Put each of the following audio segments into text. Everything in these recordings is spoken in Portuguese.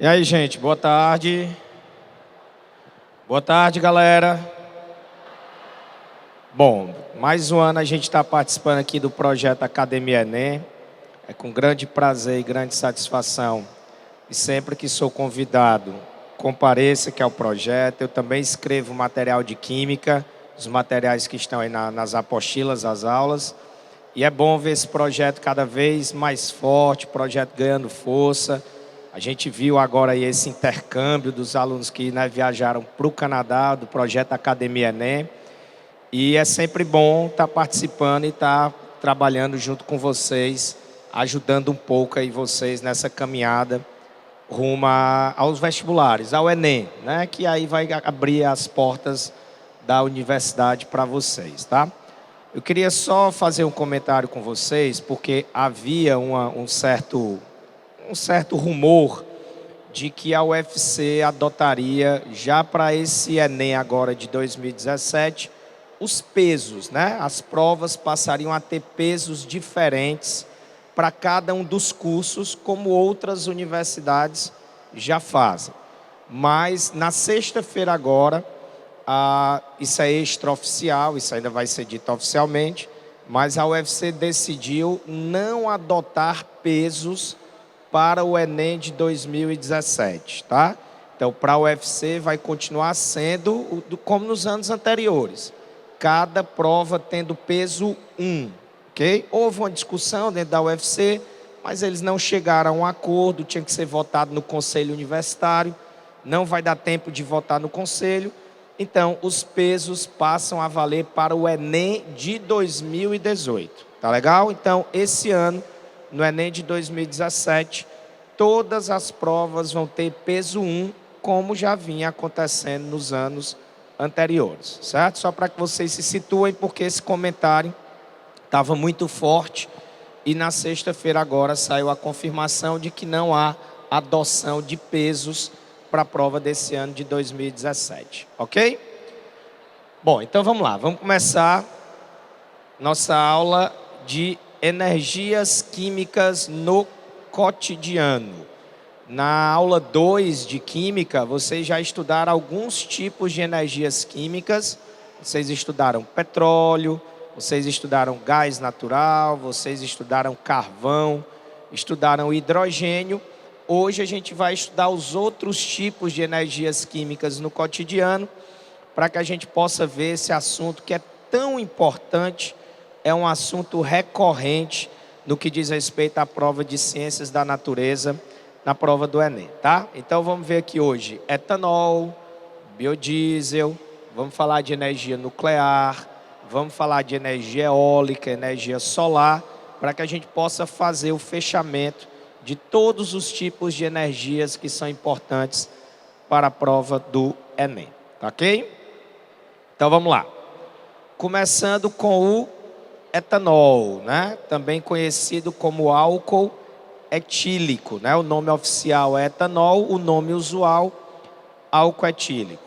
E aí, gente, boa tarde. Boa tarde, galera. Bom, mais um ano a gente está participando aqui do projeto Academia Enem. É com grande prazer e grande satisfação. E sempre que sou convidado, compareça que é o projeto. Eu também escrevo material de química, os materiais que estão aí nas apostilas, as aulas. E é bom ver esse projeto cada vez mais forte, projeto ganhando força. A gente viu agora aí esse intercâmbio dos alunos que viajaram para o Canadá, do projeto Academia Enem. E é sempre bom estar participando e estar trabalhando junto com vocês, ajudando um pouco aí vocês nessa caminhada rumo aos vestibulares, ao Enem, né? Que aí vai abrir as portas da universidade para vocês, tá? Eu queria só fazer um comentário com vocês, porque havia um certo rumor de que a UFC adotaria, já para esse Enem agora de 2017, os pesos, né? As provas passariam a ter pesos diferentes para cada um dos cursos, como outras universidades já fazem. Mas na sexta-feira agora, isso é extraoficial, isso ainda vai ser dito oficialmente, mas a UFC decidiu não adotar pesos para o Enem de 2017, tá? Então, para a UFC vai continuar sendo como nos anos anteriores. Cada prova tendo peso 1, ok? Houve uma discussão dentro da UFC, mas eles não chegaram a um acordo, tinha que ser votado no Conselho Universitário, não vai dar tempo de votar no Conselho, então os pesos passam a valer para o Enem de 2018, tá legal? Então, esse ano, no Enem de 2017, todas as provas vão ter peso 1, como já vinha acontecendo nos anos anteriores, certo? Só para que vocês se situem, porque esse comentário estava muito forte e na sexta-feira agora saiu a confirmação de que não há adoção de pesos para a prova desse ano de 2017, ok? Bom, então vamos lá, vamos começar nossa aula de energias químicas no cotidiano. Na aula 2 de Química, vocês já estudaram alguns tipos de energias químicas. Vocês estudaram petróleo, vocês estudaram gás natural, vocês estudaram carvão, estudaram hidrogênio. Hoje a gente vai estudar os outros tipos de energias químicas no cotidiano, para que a gente possa ver esse assunto que é tão importante, é um assunto recorrente no que diz respeito à prova de ciências da natureza, na prova do Enem, tá? Então vamos ver aqui hoje etanol, biodiesel, vamos falar de energia nuclear, vamos falar de energia eólica, energia solar, para que a gente possa fazer o fechamento de todos os tipos de energias que são importantes para a prova do Enem, tá ok? Então vamos lá. Começando com o etanol, né? Também conhecido como álcool etílico, né? O nome oficial é etanol, o nome usual, álcool etílico.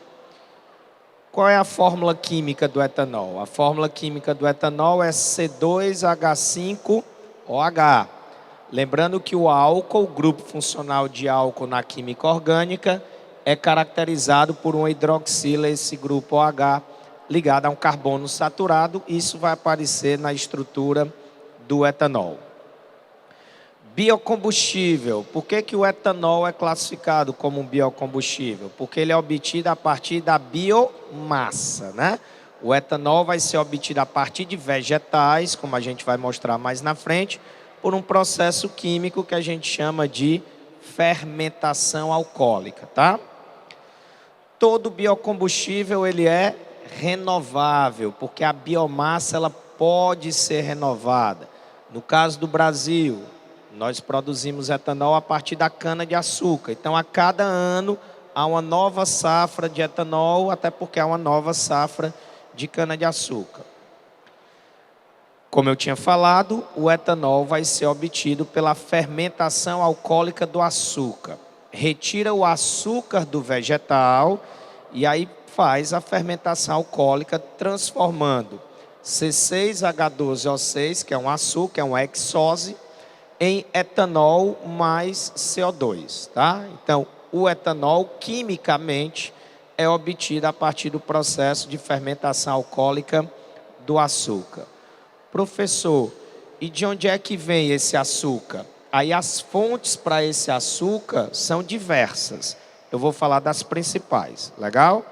Qual é a fórmula química do etanol? A fórmula química do etanol é C2H5OH. Lembrando que o álcool, o grupo funcional de álcool na química orgânica, é caracterizado por uma hidroxila, esse grupo OH, ligado a um carbono saturado. Isso vai aparecer na estrutura do etanol. Biocombustível. Por que o etanol é classificado como um biocombustível? Porque ele é obtido a partir da biomassa, né? O etanol vai ser obtido a partir de vegetais, como a gente vai mostrar mais na frente, por um processo químico que a gente chama de fermentação alcoólica, tá? Todo biocombustível ele é renovável, porque a biomassa ela pode ser renovada. No caso do Brasil, nós produzimos etanol a partir da cana-de-açúcar. Então, a cada ano, há uma nova safra de etanol, até porque há uma nova safra de cana-de-açúcar. Como eu tinha falado, o etanol vai ser obtido pela fermentação alcoólica do açúcar. Retira o açúcar do vegetal e aí faz a fermentação alcoólica, transformando C6H12O6, que é um açúcar, é uma hexose, em etanol mais CO2, tá? Então, o etanol, quimicamente, é obtido a partir do processo de fermentação alcoólica do açúcar. Professor, e de onde é que vem esse açúcar? Aí as fontes para esse açúcar são diversas. Eu vou falar das principais, legal?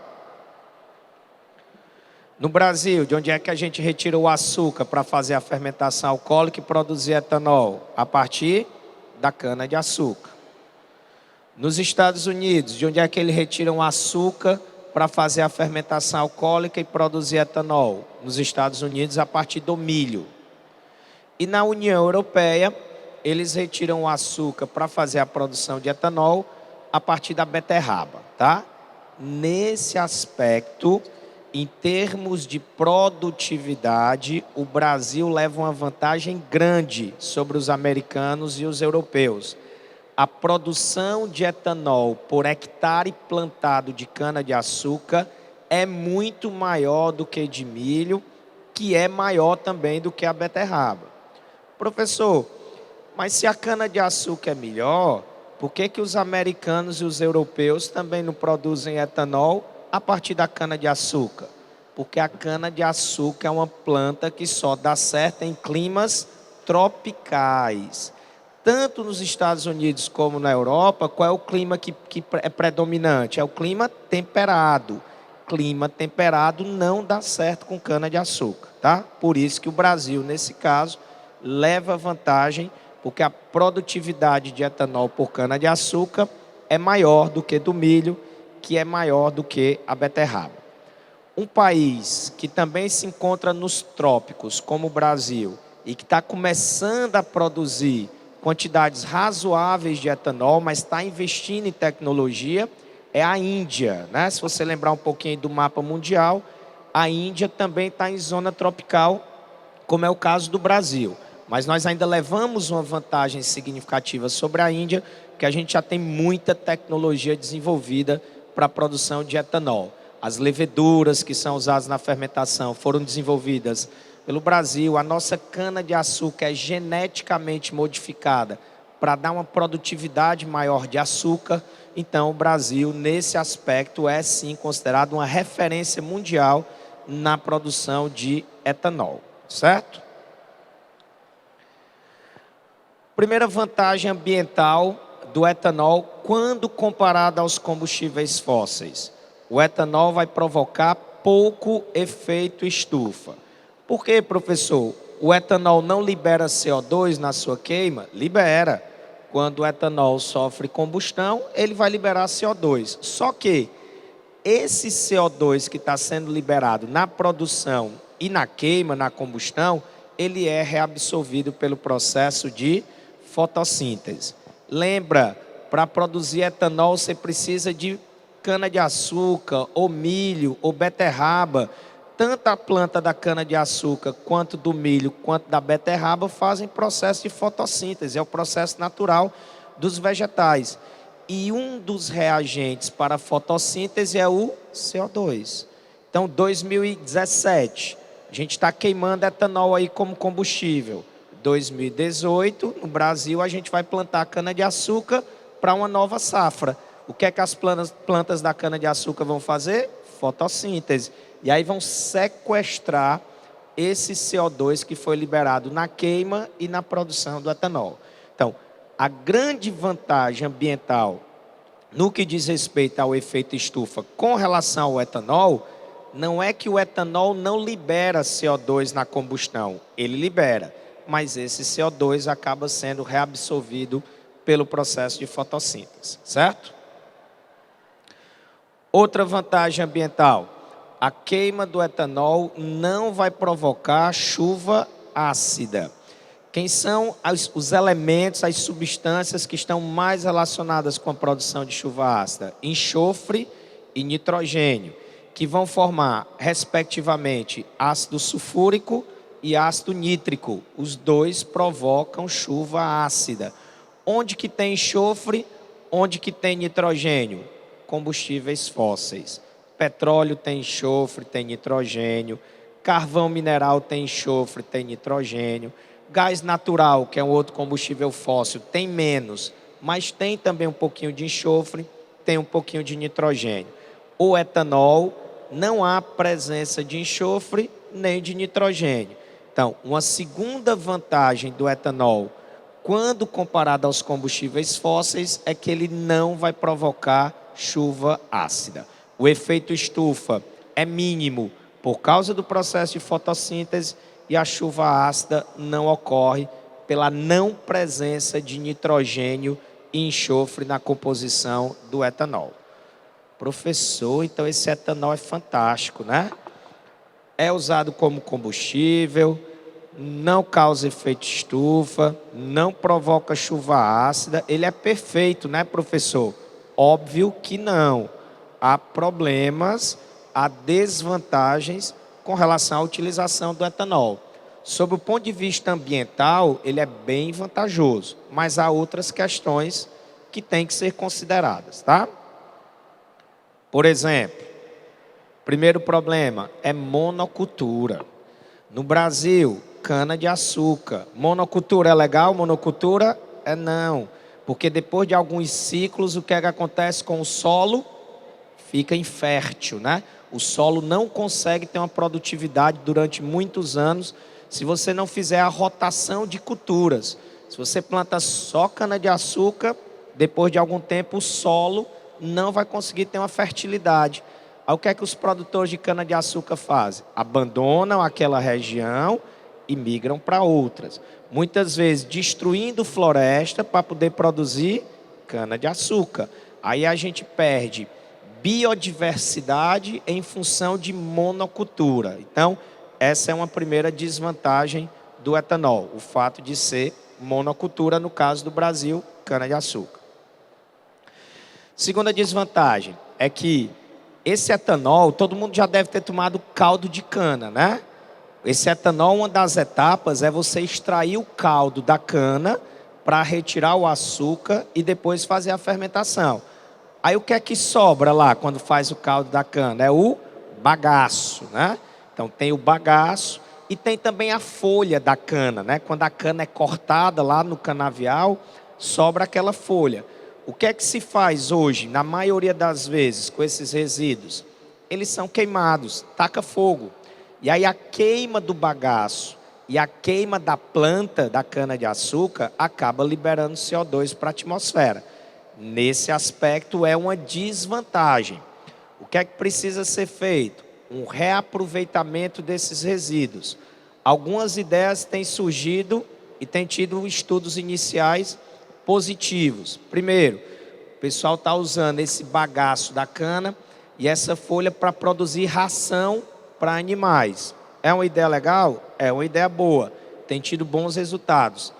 No Brasil, de onde é que a gente retira o açúcar para fazer a fermentação alcoólica e produzir etanol? A partir da cana-de-açúcar. Nos Estados Unidos, de onde é que eles retiram o açúcar para fazer a fermentação alcoólica e produzir etanol? Nos Estados Unidos, a partir do milho. E na União Europeia, eles retiram o açúcar para fazer a produção de etanol a partir da beterraba, tá? Nesse aspecto, em termos de produtividade, o Brasil leva uma vantagem grande sobre os americanos e os europeus. A produção de etanol por hectare plantado de cana-de-açúcar é muito maior do que de milho, que é maior também do que a beterraba. Professor, mas se a cana-de-açúcar é melhor, por que que os americanos e os europeus também não produzem etanol a partir da cana-de-açúcar? Porque a cana-de-açúcar é uma planta que só dá certo em climas tropicais. Tanto nos Estados Unidos como na Europa, qual é o clima que é predominante? É o clima temperado. Clima temperado não dá certo com cana-de-açúcar, tá? Por isso que o Brasil, nesse caso, leva vantagem, porque a produtividade de etanol por cana-de-açúcar é maior do que do milho, que é maior do que a beterraba. Um país que também se encontra nos trópicos, como o Brasil, e que está começando a produzir quantidades razoáveis de etanol, mas está investindo em tecnologia, é a Índia, né? Se você lembrar um pouquinho do mapa mundial, a Índia também está em zona tropical, como é o caso do Brasil. Mas nós ainda levamos uma vantagem significativa sobre a Índia, que a gente já tem muita tecnologia desenvolvida para a produção de etanol. As leveduras que são usadas na fermentação foram desenvolvidas pelo Brasil. A nossa cana-de-açúcar é geneticamente modificada para dar uma produtividade maior de açúcar. Então, o Brasil, nesse aspecto, é sim considerado uma referência mundial na produção de etanol, certo? Primeira vantagem ambiental do etanol quando comparado aos combustíveis fósseis. O etanol vai provocar pouco efeito estufa. Por quê, professor? O etanol não libera CO2 na sua queima? Libera. Quando o etanol sofre combustão, ele vai liberar CO2. Só que esse CO2 que está sendo liberado na produção e na queima, na combustão, ele é reabsorvido pelo processo de fotossíntese. Lembra, para produzir etanol você precisa de cana-de-açúcar, ou milho, ou beterraba. Tanto a planta da cana-de-açúcar, quanto do milho, quanto da beterraba fazem processo de fotossíntese. É o processo natural dos vegetais. E um dos reagentes para a fotossíntese é o CO2. Então, 2017, a gente está queimando etanol aí como combustível. 2018, no Brasil, a gente vai plantar cana-de-açúcar para uma nova safra. O que é que as plantas da cana-de-açúcar vão fazer? Fotossíntese. E aí vão sequestrar esse CO2 que foi liberado na queima e na produção do etanol. Então, a grande vantagem ambiental no que diz respeito ao efeito estufa com relação ao etanol, não é que o etanol não libera CO2 na combustão, ele libera, mas esse CO2 acaba sendo reabsorvido pelo processo de fotossíntese, certo? Outra vantagem ambiental, a queima do etanol não vai provocar chuva ácida. Quem são os elementos, as substâncias que estão mais relacionadas com a produção de chuva ácida? Enxofre e nitrogênio, que vão formar, respectivamente, ácido sulfúrico e ácido nítrico. Os dois provocam chuva ácida. Onde que tem enxofre? Onde que tem nitrogênio? Combustíveis fósseis. Petróleo tem enxofre, tem nitrogênio. Carvão mineral tem enxofre, tem nitrogênio. Gás natural, que é um outro combustível fóssil, tem menos, mas tem também um pouquinho de enxofre. tem um pouquinho de nitrogênio. O etanol não há presença de enxofre nem de nitrogênio. Então, uma segunda vantagem do etanol, quando comparado aos combustíveis fósseis, é que ele não vai provocar chuva ácida. O efeito estufa é mínimo por causa do processo de fotossíntese e a chuva ácida não ocorre pela não presença de nitrogênio e enxofre na composição do etanol. Professor, então esse etanol é fantástico, né? É usado como combustível, não causa efeito estufa, não provoca chuva ácida. Ele é perfeito, né, professor? Óbvio que não. Há problemas, há desvantagens com relação à utilização do etanol. Sob o ponto de vista ambiental, ele é bem vantajoso, mas há outras questões que têm que ser consideradas, tá? Por exemplo, primeiro problema é monocultura. No Brasil, cana-de-açúcar. Monocultura é legal? Monocultura é não. Porque depois de alguns ciclos, o que é que acontece com o solo? Fica infértil, né? O solo não consegue ter uma produtividade durante muitos anos se você não fizer a rotação de culturas. Se você planta só cana-de-açúcar, depois de algum tempo o solo não vai conseguir ter uma fertilidade. Aí o que é que os produtores de cana-de-açúcar fazem? Abandonam aquela região e migram para outras. Muitas vezes destruindo floresta para poder produzir cana-de-açúcar. Aí a gente perde biodiversidade em função de monocultura. Então, essa é uma primeira desvantagem do etanol, o fato de ser monocultura, no caso do Brasil, cana-de-açúcar. Segunda desvantagem é que esse etanol, todo mundo já deve ter tomado caldo de cana, né? Esse etanol, uma das etapas é você extrair o caldo da cana para retirar o açúcar e depois fazer a fermentação. Aí o que é que sobra lá quando faz o caldo da cana? É o bagaço, né? Então tem o bagaço e tem também a folha da cana, né? Quando a cana é cortada lá no canavial, sobra aquela folha. O que é que se faz hoje, na maioria das vezes, com esses resíduos? Eles são queimados, taca fogo. E aí a queima do bagaço e a queima da planta da cana-de-açúcar acaba liberando CO2 para a atmosfera. Nesse aspecto é uma desvantagem. O que é que precisa ser feito? Um reaproveitamento desses resíduos. Algumas ideias têm surgido e têm tido estudos iniciais positivos. Primeiro, o pessoal está usando esse bagaço da cana e essa folha para produzir ração para animais. É uma ideia legal? É uma ideia boa. Tem tido bons resultados.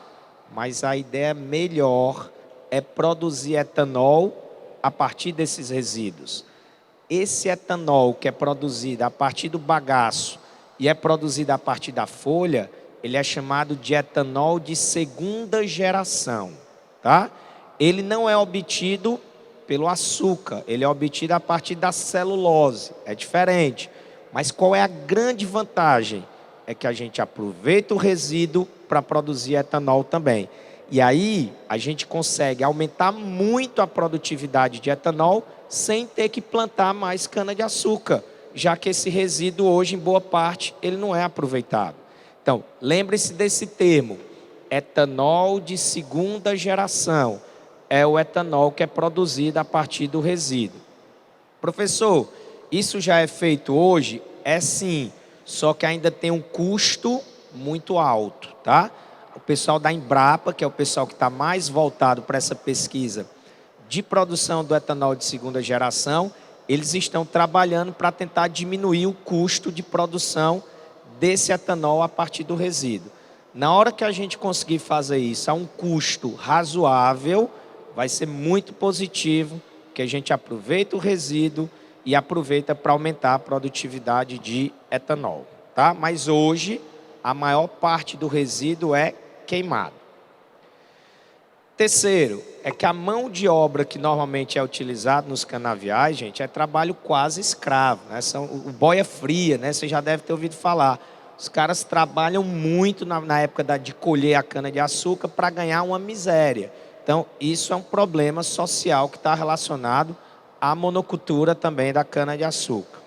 Mas a ideia melhor é produzir etanol a partir desses resíduos. Esse etanol que é produzido a partir do bagaço e é produzido a partir da folha, ele é chamado de etanol de segunda geração, tá? Ele não é obtido pelo açúcar, ele é obtido a partir da celulose, é diferente. Mas qual é a grande vantagem? É que a gente aproveita o resíduo para produzir etanol também. E aí a gente consegue aumentar muito a produtividade de etanol sem ter que plantar mais cana-de-açúcar, já que esse resíduo hoje, em boa parte, ele não é aproveitado. Então, lembre-se desse termo, etanol de segunda geração. É o etanol que é produzido a partir do resíduo. Professor, isso já é feito hoje? É sim, só que ainda tem um custo muito alto, tá? O pessoal da Embrapa, que é o pessoal que está mais voltado para essa pesquisa de produção do etanol de segunda geração, eles estão trabalhando para tentar diminuir o custo de produção desse etanol a partir do resíduo. Na hora que a gente conseguir fazer isso a um custo razoável, vai ser muito positivo, que a gente aproveita o resíduo e aproveita para aumentar a produtividade de etanol, tá? Mas hoje, a maior parte do resíduo é queimado. Terceiro, é que a mão de obra que normalmente é utilizada nos canaviais, gente, é trabalho quase escravo, né? O boia fria, né? Você já deve ter ouvido falar. Os caras trabalham muito na época de colher a cana-de-açúcar para ganhar uma miséria. Então, isso é um problema social que está relacionado a monocultura também da cana-de-açúcar.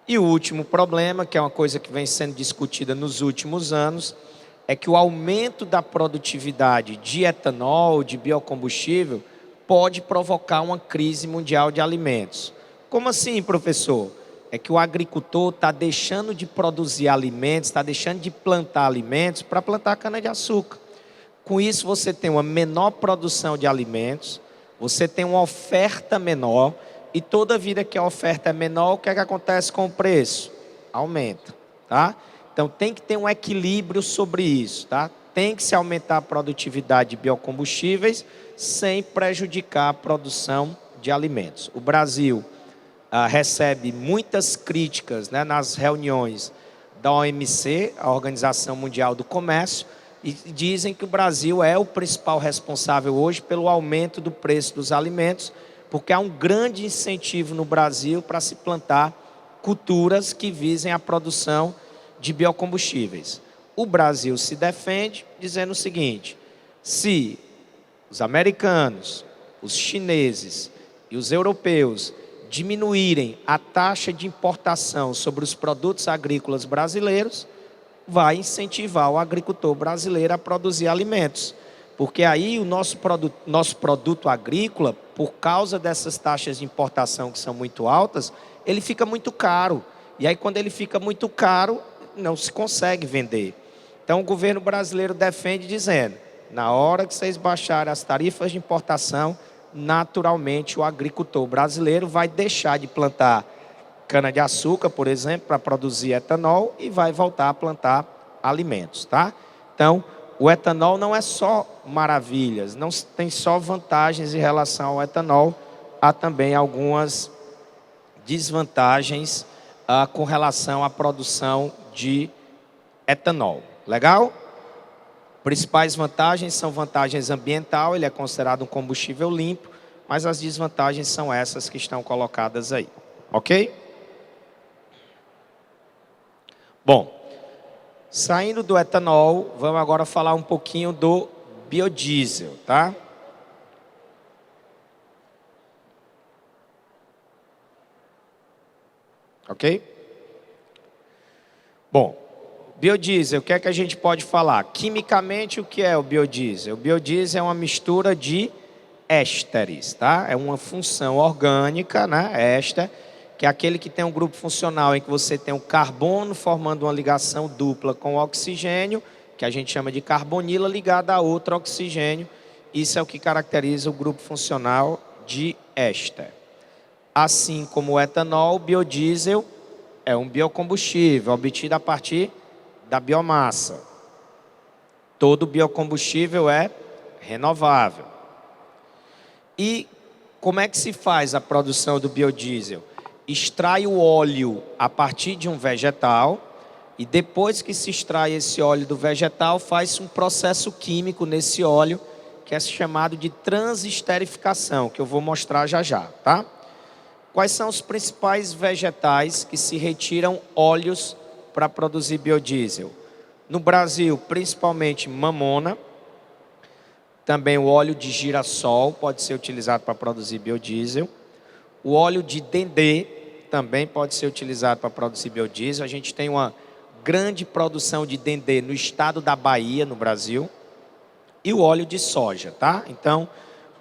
E o último problema, que é uma coisa que vem sendo discutida nos últimos anos, é que o aumento da produtividade de etanol, de biocombustível, pode provocar uma crise mundial de alimentos. Como assim, professor? É que o agricultor está deixando de produzir alimentos, está deixando de plantar alimentos para plantar cana-de-açúcar. Com isso, você tem uma menor produção de alimentos, você tem uma oferta menor, e toda vida que a oferta é menor, o que é que acontece com o preço? Aumenta, tá? Então, tem que ter um equilíbrio sobre isso, tá? Tem que se aumentar a produtividade de biocombustíveis sem prejudicar a produção de alimentos. O Brasil recebe muitas críticas, né, nas reuniões da OMC, a Organização Mundial do Comércio, e dizem que o Brasil é o principal responsável hoje pelo aumento do preço dos alimentos, porque há um grande incentivo no Brasil para se plantar culturas que visem a produção de biocombustíveis. O Brasil se defende dizendo o seguinte: se os americanos, os chineses e os europeus diminuírem a taxa de importação sobre os produtos agrícolas brasileiros, vai incentivar o agricultor brasileiro a produzir alimentos. Porque aí o nosso produto agrícola, por causa dessas taxas de importação que são muito altas, ele fica muito caro. E aí quando ele fica muito caro, não se consegue vender. Então o governo brasileiro defende dizendo: na hora que vocês baixarem as tarifas de importação, naturalmente o agricultor brasileiro vai deixar de plantar cana-de-açúcar, por exemplo, para produzir etanol, e vai voltar a plantar alimentos, tá? Então, o etanol não é só maravilhas, não tem só vantagens em relação ao etanol, há também algumas desvantagens com relação à produção de etanol. Legal? Principais vantagens são vantagens ambientais, ele é considerado um combustível limpo, mas as desvantagens são essas que estão colocadas aí. Ok? Bom, saindo do etanol, vamos agora falar um pouquinho do biodiesel, tá? Ok? Bom, biodiesel, o que é que a gente pode falar? Quimicamente, o que é o biodiesel? O biodiesel é uma mistura de ésteres, tá? É uma função orgânica, né? Éster, que é aquele que tem um grupo funcional em que você tem o carbono formando uma ligação dupla com o oxigênio, que a gente chama de carbonila, ligada a outro oxigênio. Isso é o que caracteriza o grupo funcional de éster. Assim como o etanol, o biodiesel é um biocombustível obtido a partir da biomassa. Todo biocombustível é renovável. E como é que se faz a produção do biodiesel? Extrai o óleo a partir de um vegetal, e depois que se extrai esse óleo do vegetal, faz um processo químico nesse óleo, que é chamado de transesterificação, que eu vou mostrar já já, tá? Quais são os principais vegetais que se retiram óleos para produzir biodiesel? No Brasil, principalmente mamona, também o óleo de girassol pode ser utilizado para produzir biodiesel. O óleo de dendê também pode ser utilizado para produzir biodiesel. A gente tem uma grande produção de dendê no estado da Bahia, no Brasil. E o óleo de soja, tá? Então,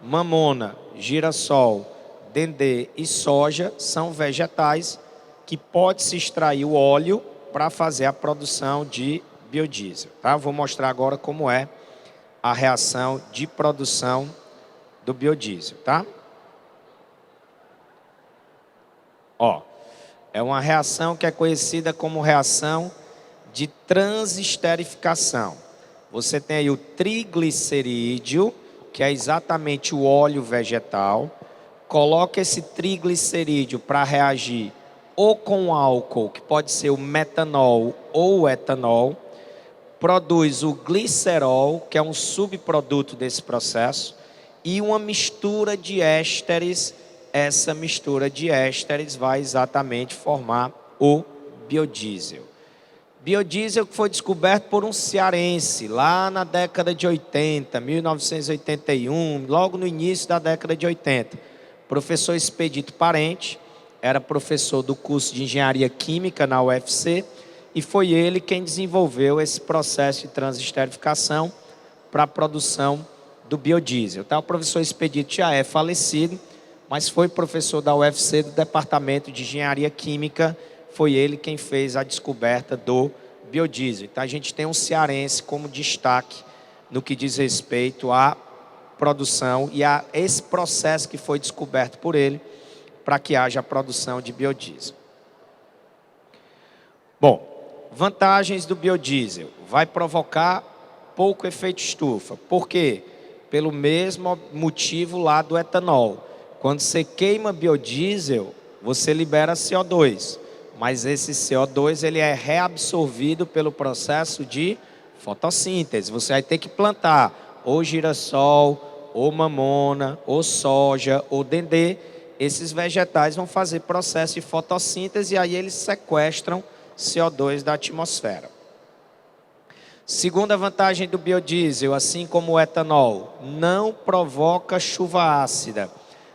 mamona, girassol, dendê e soja são vegetais que pode-se extrair o óleo para fazer a produção de biodiesel, tá? Vou mostrar agora como é a reação de produção do biodiesel, tá? Ó, é uma reação que é conhecida como reação de transesterificação. Você tem aí o triglicerídeo, que é exatamente o óleo vegetal. Coloca esse triglicerídeo para reagir ou com álcool, que pode ser o metanol ou o etanol. Produz o glicerol, que é um subproduto desse processo, e uma mistura de ésteres. Essa mistura de ésteres vai exatamente formar o biodiesel. Biodiesel que foi descoberto por um cearense lá na década de 80, 1981, logo no início da década de 80. Professor Expedito Parente era professor do curso de Engenharia Química na UFC e foi ele quem desenvolveu esse processo de transesterificação para a produção do biodiesel. Então, o professor Expedito já é falecido, mas foi professor da UFC do Departamento de Engenharia Química, foi ele quem fez a descoberta do biodiesel. Então, a gente tem um cearense como destaque no que diz respeito à produção e a esse processo que foi descoberto por ele para que haja a produção de biodiesel. Bom, vantagens do biodiesel. Vai provocar pouco efeito estufa. Por quê? Pelo mesmo motivo lá do etanol. Quando você queima biodiesel, você libera CO2. Mas esse CO2 ele é reabsorvido pelo processo de fotossíntese. Você vai ter que plantar ou girassol, ou mamona, ou soja, ou dendê. Esses vegetais vão fazer processo de fotossíntese e aí eles sequestram CO2 da atmosfera. Segunda vantagem do biodiesel, assim como o etanol, não provoca chuva ácida.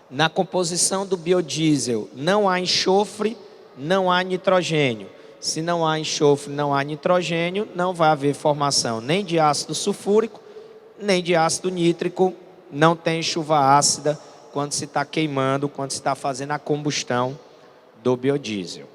Na composição do biodiesel não há enxofre, não há nitrogênio. Se não há enxofre, não há nitrogênio, não vai haver formação nem de ácido sulfúrico, nem de ácido nítrico, não tem chuva ácida quando se está queimando, quando se está fazendo a combustão do biodiesel.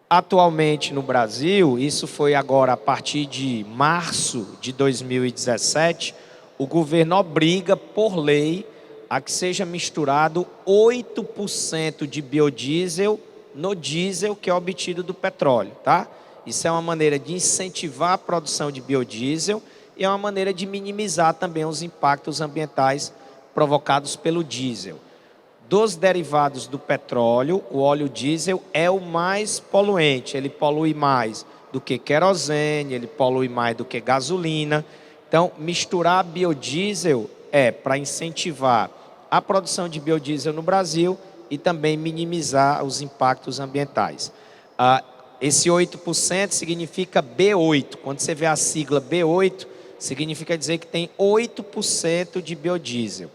Atualmente no Brasil, isso foi agora a partir de março de 2017, o governo obriga por lei a que seja misturado 8% de biodiesel no diesel que é obtido do petróleo, tá? Isso é uma maneira de incentivar a produção de biodiesel e é uma maneira de minimizar também os impactos ambientais provocados pelo diesel. Dos derivados do petróleo, o óleo diesel é o mais poluente. Ele polui mais do que querosene, ele polui mais do que gasolina. Então, misturar biodiesel é para incentivar a produção de biodiesel no Brasil e também minimizar os impactos ambientais. Esse 8% significa B8. Quando você vê a sigla B8, significa dizer que tem 8% de biodiesel.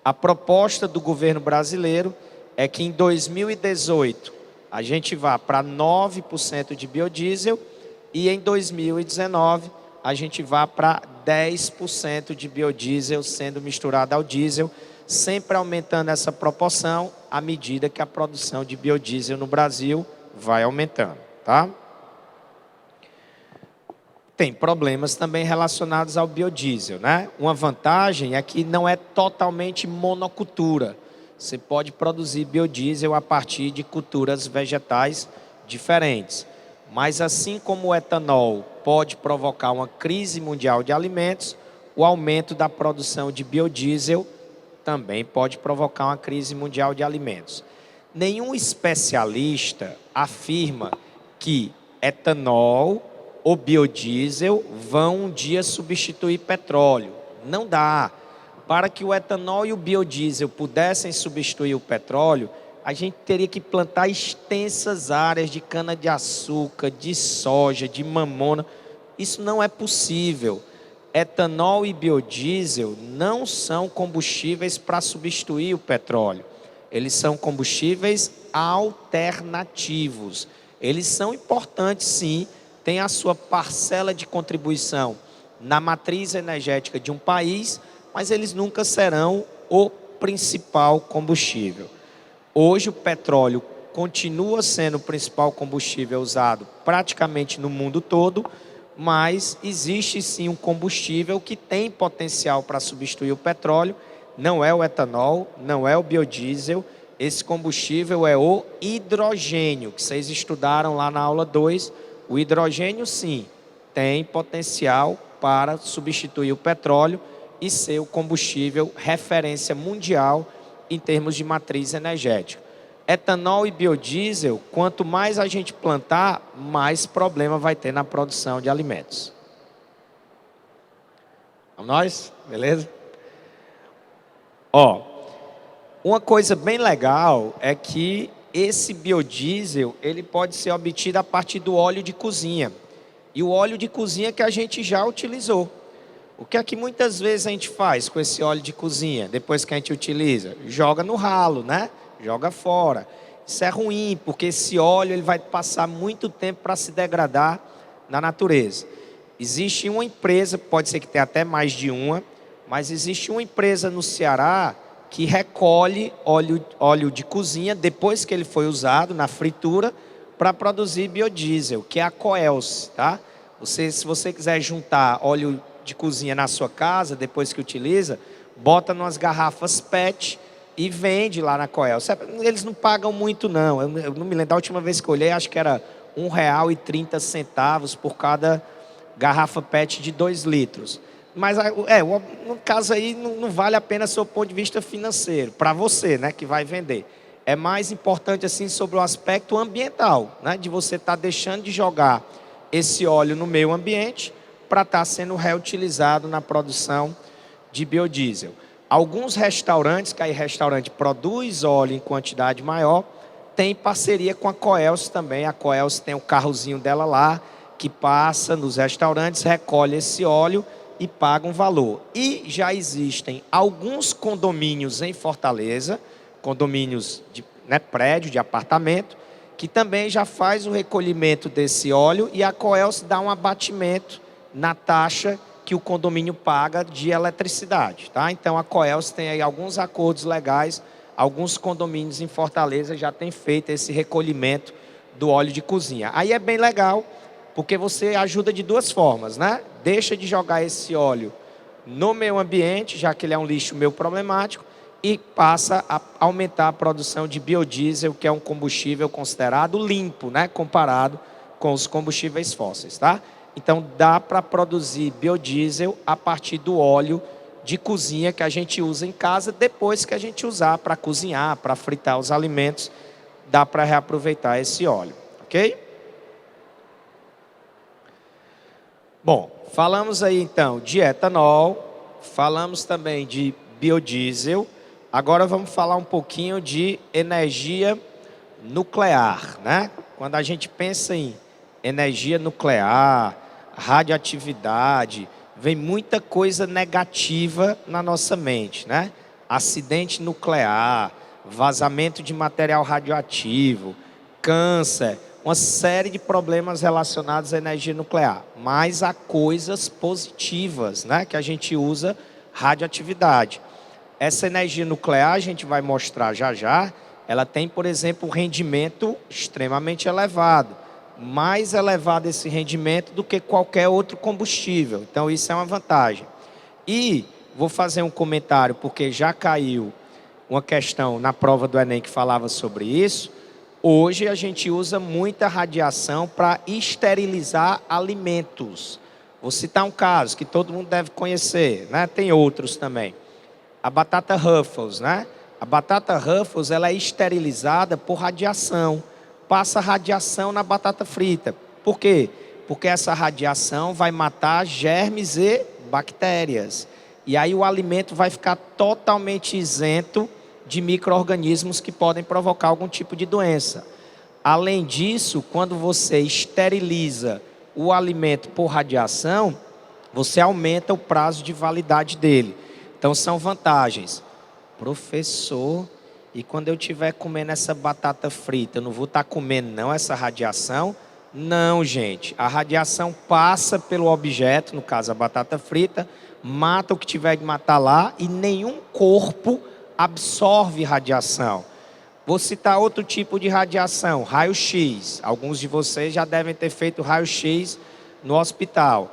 A proposta do governo brasileiro é que em 2018 a gente vá para 9% de biodiesel e em 2019 a gente vá para 10% de biodiesel sendo misturado ao diesel, sempre aumentando essa proporção à medida que a produção de biodiesel no Brasil vai aumentando, tá? Tem problemas também relacionados ao biodiesel, né? Uma vantagem é que não é totalmente monocultura. Você pode produzir biodiesel a partir de culturas vegetais diferentes. Mas assim como o etanol pode provocar uma crise mundial de alimentos, o aumento da produção de biodiesel também pode provocar uma crise mundial de alimentos. Nenhum especialista afirma que etanol ou biodiesel vão um dia substituir petróleo. Não dá. Para que o etanol e o biodiesel pudessem substituir o petróleo, a gente teria que plantar extensas áreas de cana-de-açúcar, de soja, de mamona. Isso não é possível. Etanol e biodiesel não são combustíveis para substituir o petróleo. Eles são combustíveis alternativos. Eles são importantes, sim, tem a sua parcela de contribuição na matriz energética de um país, mas eles nunca serão o principal combustível. Hoje o petróleo continua sendo o principal combustível usado praticamente no mundo todo, mas existe sim um combustível que tem potencial para substituir o petróleo, não é o etanol, não é o biodiesel, esse combustível é o hidrogênio, que vocês estudaram lá na aula 2, o hidrogênio, sim, tem potencial para substituir o petróleo e ser o combustível referência mundial em termos de matriz energética. Etanol e biodiesel, quanto mais a gente plantar, mais problema vai ter na produção de alimentos. Vamos nós? Beleza? Ó, uma coisa bem legal é que esse biodiesel, ele pode ser obtido a partir do óleo de cozinha. E o óleo de cozinha que a gente já utilizou. O que é que muitas vezes a gente faz com esse óleo de cozinha, depois que a gente utiliza? Joga no ralo, né? Joga fora. Isso é ruim, porque esse óleo ele vai passar muito tempo para se degradar na natureza. Existe uma empresa, pode ser que tenha até mais de uma, mas existe uma empresa no Ceará que recolhe óleo de cozinha depois que ele foi usado na fritura para produzir biodiesel, que é a Coelce, tá? Se você quiser juntar óleo de cozinha na sua casa, depois que utiliza, bota nas garrafas PET e vende lá na Coelce. Eles não pagam muito não, eu não me lembro, da última vez que eu olhei, acho que era R$ 1,30 por cada garrafa PET de 2 litros. Mas, no caso aí, não vale a pena do seu ponto de vista financeiro, para você, né, que vai vender. É mais importante, assim, sobre o aspecto ambiental, né, de você estar deixando de jogar esse óleo no meio ambiente para estar sendo reutilizado na produção de biodiesel. Alguns restaurantes, que aí restaurante produz óleo em quantidade maior, tem parceria com a Coelce também. A Coelce tem o carrozinho dela lá, que passa nos restaurantes, recolhe esse óleo e paga um valor. E já existem alguns condomínios em Fortaleza, condomínios de prédio, de apartamento, que também já faz o recolhimento desse óleo e a Coelce dá um abatimento na taxa que o condomínio paga de eletricidade, tá? Então a Coelce tem aí alguns acordos legais, alguns condomínios em Fortaleza já têm feito esse recolhimento do óleo de cozinha. Aí é bem legal, porque você ajuda de duas formas, né? Deixa de jogar esse óleo no meio ambiente, já que ele é um lixo meio problemático, e passa a aumentar a produção de biodiesel, que é um combustível considerado limpo, né? Comparado com os combustíveis fósseis, tá? Então dá para produzir biodiesel a partir do óleo de cozinha que a gente usa em casa, depois que a gente usar para cozinhar, para fritar os alimentos, dá para reaproveitar esse óleo, ok? Bom, falamos aí então de etanol, falamos também de biodiesel, agora vamos falar um pouquinho de energia nuclear, né? Quando a gente pensa em energia nuclear, radioatividade, vem muita coisa negativa na nossa mente, né? Acidente nuclear, vazamento de material radioativo, câncer, uma série de problemas relacionados à energia nuclear. Mas há coisas positivas, né, que a gente usa radioatividade. Essa energia nuclear, a gente vai mostrar já já, ela tem, por exemplo, um rendimento extremamente elevado. Mais elevado esse rendimento do que qualquer outro combustível. Então, isso é uma vantagem. E vou fazer um comentário, porque já caiu uma questão na prova do Enem que falava sobre isso. Hoje a gente usa muita radiação para esterilizar alimentos. Vou citar um caso que todo mundo deve conhecer, né? Tem outros também. A batata Ruffles, né? A batata Ruffles, ela é esterilizada por radiação. Passa radiação na batata frita. Por quê? Porque essa radiação vai matar germes e bactérias. E aí o alimento vai ficar totalmente isento de micro-organismos que podem provocar algum tipo de doença. Além disso, quando você esteriliza o alimento por radiação, você aumenta o prazo de validade dele. Então são vantagens. Professor, e quando eu estiver comendo essa batata frita, eu não vou estar comendo não essa radiação? Não, gente. A radiação passa pelo objeto, no caso a batata frita, mata o que tiver de matar lá e nenhum corpo absorve radiação. Vou citar outro tipo de radiação, raio-x. Alguns de vocês já devem ter feito raio-x no hospital.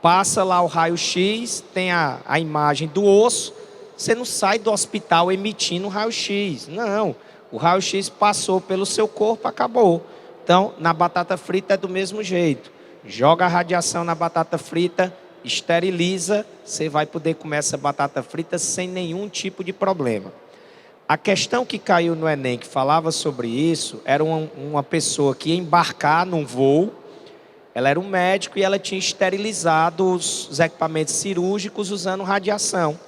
Passa lá o raio-x, tem a imagem do osso, você não sai do hospital emitindo raio-x. Não, o raio-x passou pelo seu corpo, acabou. Então, na batata frita é do mesmo jeito. Joga a radiação na batata frita, esteriliza, você vai poder comer essa batata frita sem nenhum tipo de problema. A questão que caiu no Enem, que falava sobre isso, era uma pessoa que ia embarcar num voo, ela era um médico e ela tinha esterilizado os equipamentos cirúrgicos usando radiação.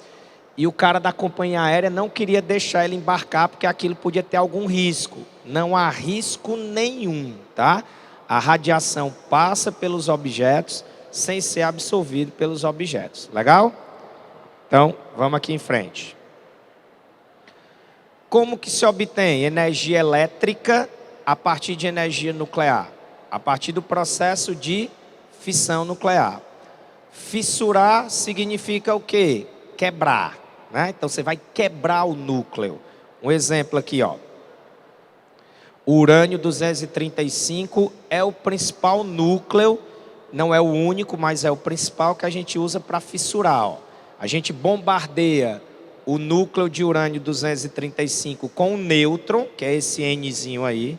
E o cara da companhia aérea não queria deixar ele embarcar porque aquilo podia ter algum risco. Não há risco nenhum, tá? A radiação passa pelos objetos, sem ser absorvido pelos objetos. Legal? Então, vamos aqui em frente. Como que se obtém energia elétrica a partir de energia nuclear? A partir do processo de fissão nuclear. Fissurar significa o quê? Quebrar, né? Então você vai quebrar o núcleo. Um exemplo aqui, ó. O urânio 235 é o principal núcleo, não é o único, mas é o principal que a gente usa para fissurar, ó. A gente bombardeia o núcleo de urânio 235 com um nêutron, que é esse Nzinho aí.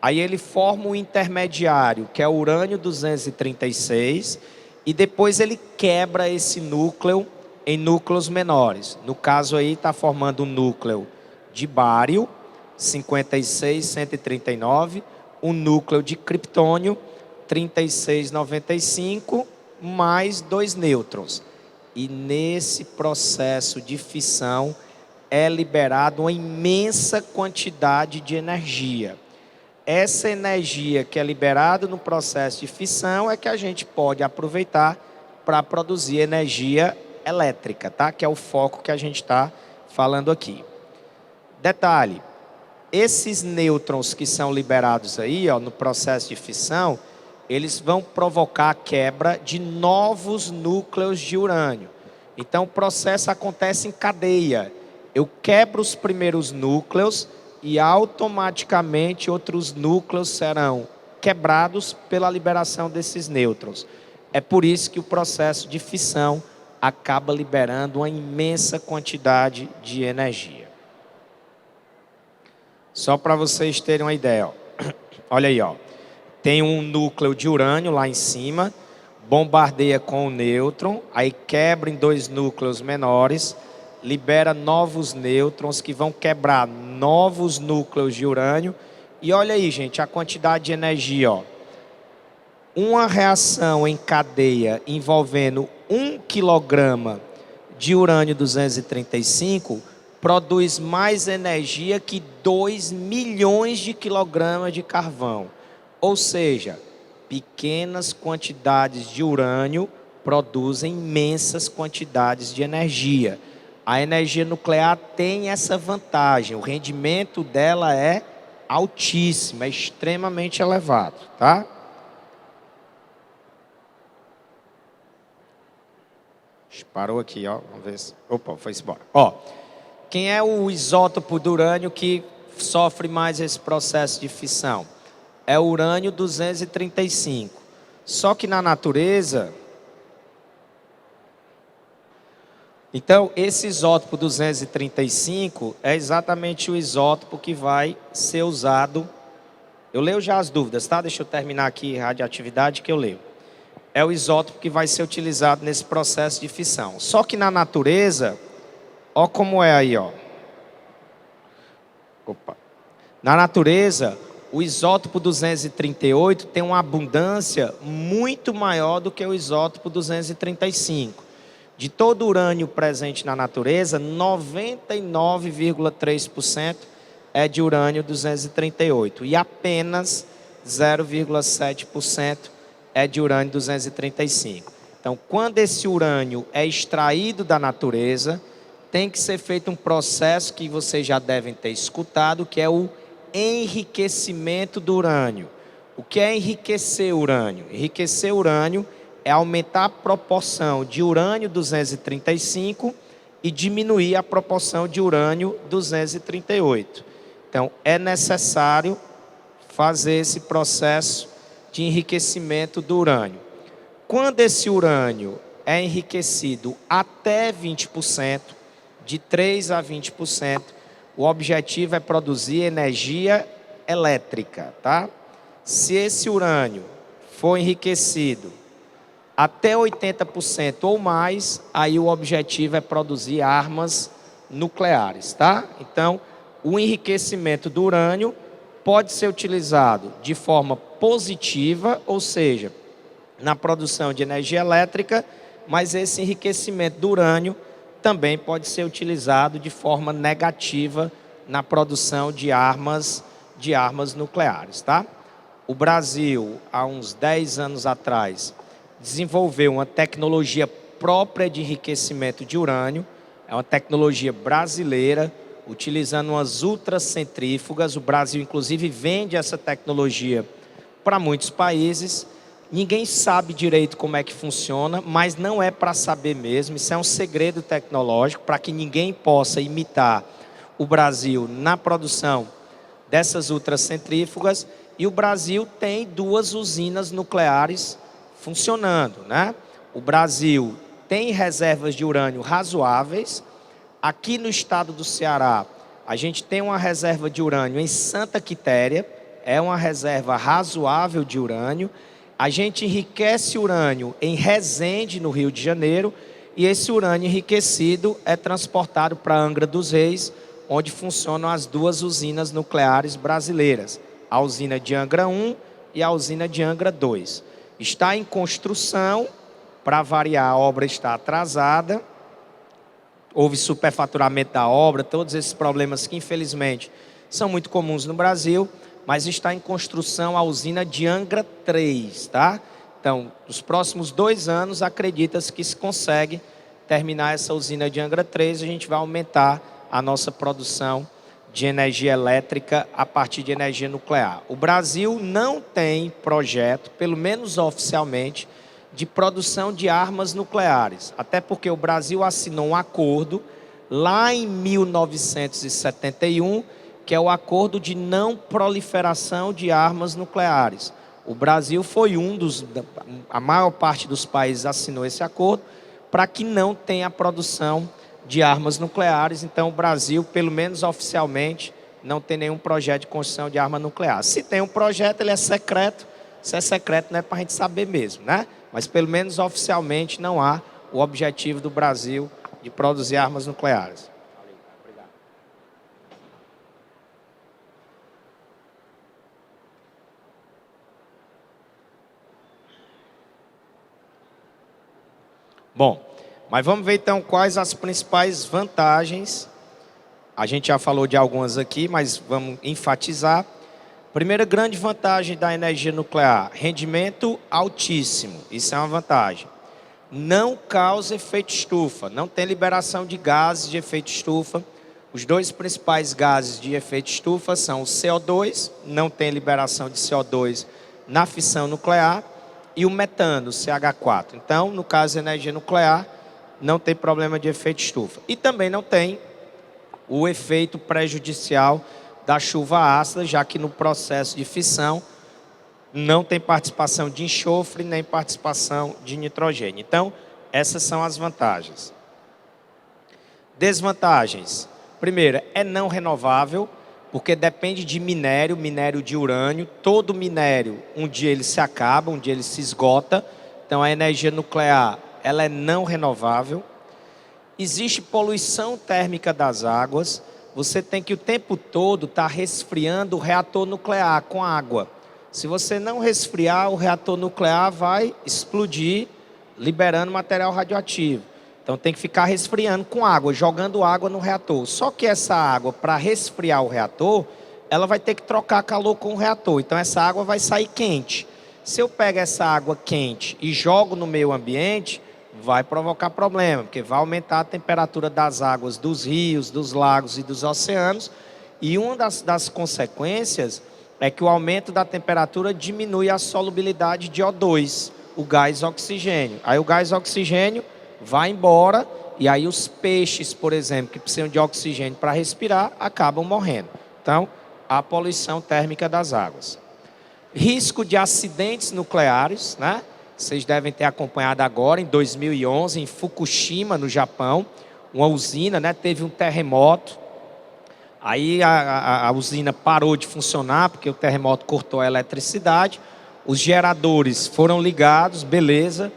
Aí ele forma um intermediário, que é o urânio 236, e depois ele quebra esse núcleo em núcleos menores. No caso aí está formando um núcleo de bário, 56,139, um núcleo de criptônio, 36,95, mais 2 nêutrons. E nesse processo de fissão é liberada uma imensa quantidade de energia. Essa energia que é liberada no processo de fissão é que a gente pode aproveitar para produzir energia elétrica, tá? Que é o foco que a gente está falando aqui. Detalhe, esses nêutrons que são liberados aí, ó, no processo de fissão, eles vão provocar a quebra de novos núcleos de urânio. Então o processo acontece em cadeia. Eu quebro os primeiros núcleos e automaticamente outros núcleos serão quebrados pela liberação desses nêutrons. É por isso que o processo de fissão acaba liberando uma imensa quantidade de energia. Só para vocês terem uma ideia, ó. Olha aí, ó. Tem um núcleo de urânio lá em cima, bombardeia com o nêutron, aí quebra em 2 núcleos menores, libera novos nêutrons que vão quebrar novos núcleos de urânio. E olha aí, gente, a quantidade de energia, ó. Uma reação em cadeia envolvendo 1 quilograma de urânio 235 produz mais energia que 2 milhões de quilogramas de carvão. Ou seja, pequenas quantidades de urânio produzem imensas quantidades de energia. A energia nuclear tem essa vantagem, o rendimento dela é altíssimo, é extremamente elevado, tá? Parou aqui, ó, vamos ver se... Opa, foi-se embora. Ó, quem é o isótopo do urânio que sofre mais esse processo de fissão? É o urânio 235. Só que na natureza... Então, esse isótopo 235 é exatamente o isótopo que vai ser usado... Eu leio já as dúvidas, tá? Deixa eu terminar aqui a radioatividade que eu leio. É o isótopo que vai ser utilizado nesse processo de fissão. Só que na natureza, ó como é aí, ó. Opa. Na natureza, o isótopo 238 tem uma abundância muito maior do que o isótopo 235. De todo o urânio presente na natureza, 99,3% é de urânio 238 e apenas 0,7% é de urânio 235. Então, quando esse urânio é extraído da natureza, tem que ser feito um processo que vocês já devem ter escutado, que é o enriquecimento do urânio. O que é enriquecer urânio? Enriquecer urânio é aumentar a proporção de urânio 235 e diminuir a proporção de urânio 238. Então, é necessário fazer esse processo de enriquecimento do urânio. Quando esse urânio é enriquecido até 20%, de 3 a 20%, o objetivo é produzir energia elétrica, tá? Se esse urânio for enriquecido até 80% ou mais, aí o objetivo é produzir armas nucleares, tá? Então, o enriquecimento do urânio pode ser utilizado de forma positiva, ou seja, na produção de energia elétrica, mas esse enriquecimento do urânio também pode ser utilizado de forma negativa na produção de armas nucleares, tá? O Brasil, há uns 10 anos atrás, desenvolveu uma tecnologia própria de enriquecimento de urânio, é uma tecnologia brasileira, utilizando umas ultracentrífugas. O Brasil, inclusive, vende essa tecnologia para muitos países. Ninguém sabe direito como é que funciona, mas não é para saber mesmo. Isso é um segredo tecnológico para que ninguém possa imitar o Brasil na produção dessas ultracentrífugas. E o Brasil tem 2 usinas nucleares funcionando, né? O Brasil tem reservas de urânio razoáveis. Aqui no estado do Ceará, a gente tem uma reserva de urânio em Santa Quitéria, é uma reserva razoável de urânio. A gente enriquece urânio em Resende, no Rio de Janeiro, e esse urânio enriquecido é transportado para Angra dos Reis, onde funcionam as 2 usinas nucleares brasileiras, a usina de Angra 1 e a usina de Angra 2. Está em construção, para variar, a obra está atrasada, houve superfaturamento da obra, todos esses problemas que infelizmente são muito comuns no Brasil, mas está em construção a usina de Angra 3, tá? Então, nos próximos 2 anos, acredita-se que se consegue terminar essa usina de Angra 3, a gente vai aumentar a nossa produção de energia elétrica a partir de energia nuclear. O Brasil não tem projeto, pelo menos oficialmente, de produção de armas nucleares, até porque o Brasil assinou um acordo lá em 1971, que é o acordo de não proliferação de armas nucleares. O Brasil foi a maior parte dos países assinou esse acordo para que não tenha produção de armas nucleares. Então o Brasil, pelo menos oficialmente, não tem nenhum projeto de construção de arma nuclear. Se tem um projeto, ele é secreto. Se é secreto, não é para a gente saber mesmo, né? Mas pelo menos oficialmente não há o objetivo do Brasil de produzir armas nucleares. Bom, mas vamos ver então quais as principais vantagens. A gente já falou de algumas aqui, mas vamos enfatizar. Primeira grande vantagem da energia nuclear, rendimento altíssimo, isso é uma vantagem. Não causa efeito estufa, não tem liberação de gases de efeito estufa. Os 2 principais gases de efeito estufa são o CO2, não tem liberação de CO2 na fissão nuclear, e o metano, o CH4. Então, no caso da energia nuclear, não tem problema de efeito estufa. E também não tem o efeito prejudicial da chuva ácida, já que no processo de fissão não tem participação de enxofre nem participação de nitrogênio. Então, essas são as vantagens. Desvantagens. Primeiro, é não renovável, porque depende de minério de urânio. Todo minério, um dia ele se acaba, um dia ele se esgota. Então, a energia nuclear, ela é não renovável. Existe poluição térmica das águas. Você tem que o tempo todo estar resfriando o reator nuclear com água. Se você não resfriar, o reator nuclear vai explodir, liberando material radioativo. Então tem que ficar resfriando com água, jogando água no reator. Só que essa água, para resfriar o reator, ela vai ter que trocar calor com o reator. Então essa água vai sair quente. Se eu pego essa água quente e jogo no meio ambiente, vai provocar problema, porque vai aumentar a temperatura das águas dos rios, dos lagos e dos oceanos. E uma das consequências é que o aumento da temperatura diminui a solubilidade de O2, o gás oxigênio. Aí o gás oxigênio vai embora e aí os peixes, por exemplo, que precisam de oxigênio para respirar, acabam morrendo. Então, a poluição térmica das águas. Risco de acidentes nucleares, né? Vocês devem ter acompanhado agora, em 2011, em Fukushima, no Japão, uma usina, né, teve um terremoto. Aí a usina parou de funcionar, porque o terremoto cortou a eletricidade. Os geradores foram ligados, beleza,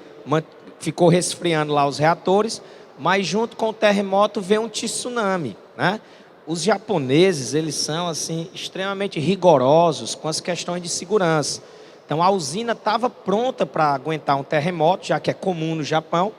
ficou resfriando lá os reatores, mas junto com o terremoto veio um tsunami, né? Os japoneses, eles são assim, extremamente rigorosos com as questões de segurança. Então, a usina estava pronta para aguentar um terremoto, já que é comum no Japão,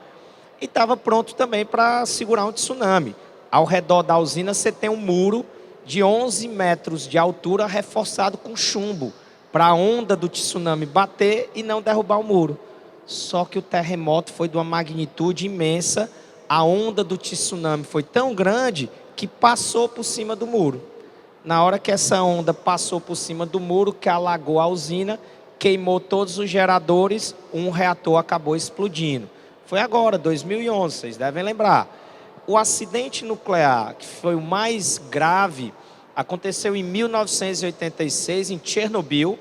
e estava pronto também para segurar um tsunami. Ao redor da usina, você tem um muro de 11 metros de altura reforçado com chumbo, para a onda do tsunami bater e não derrubar o muro. só que o terremoto foi de uma magnitude imensa, a onda do tsunami foi tão grande que passou por cima do muro. Na hora que essa onda passou por cima do muro, que alagou a usina, queimou todos os geradores, um reator acabou explodindo. Foi agora, 2011, vocês devem lembrar. O acidente nuclear, que foi o mais grave, aconteceu em 1986, em Chernobyl.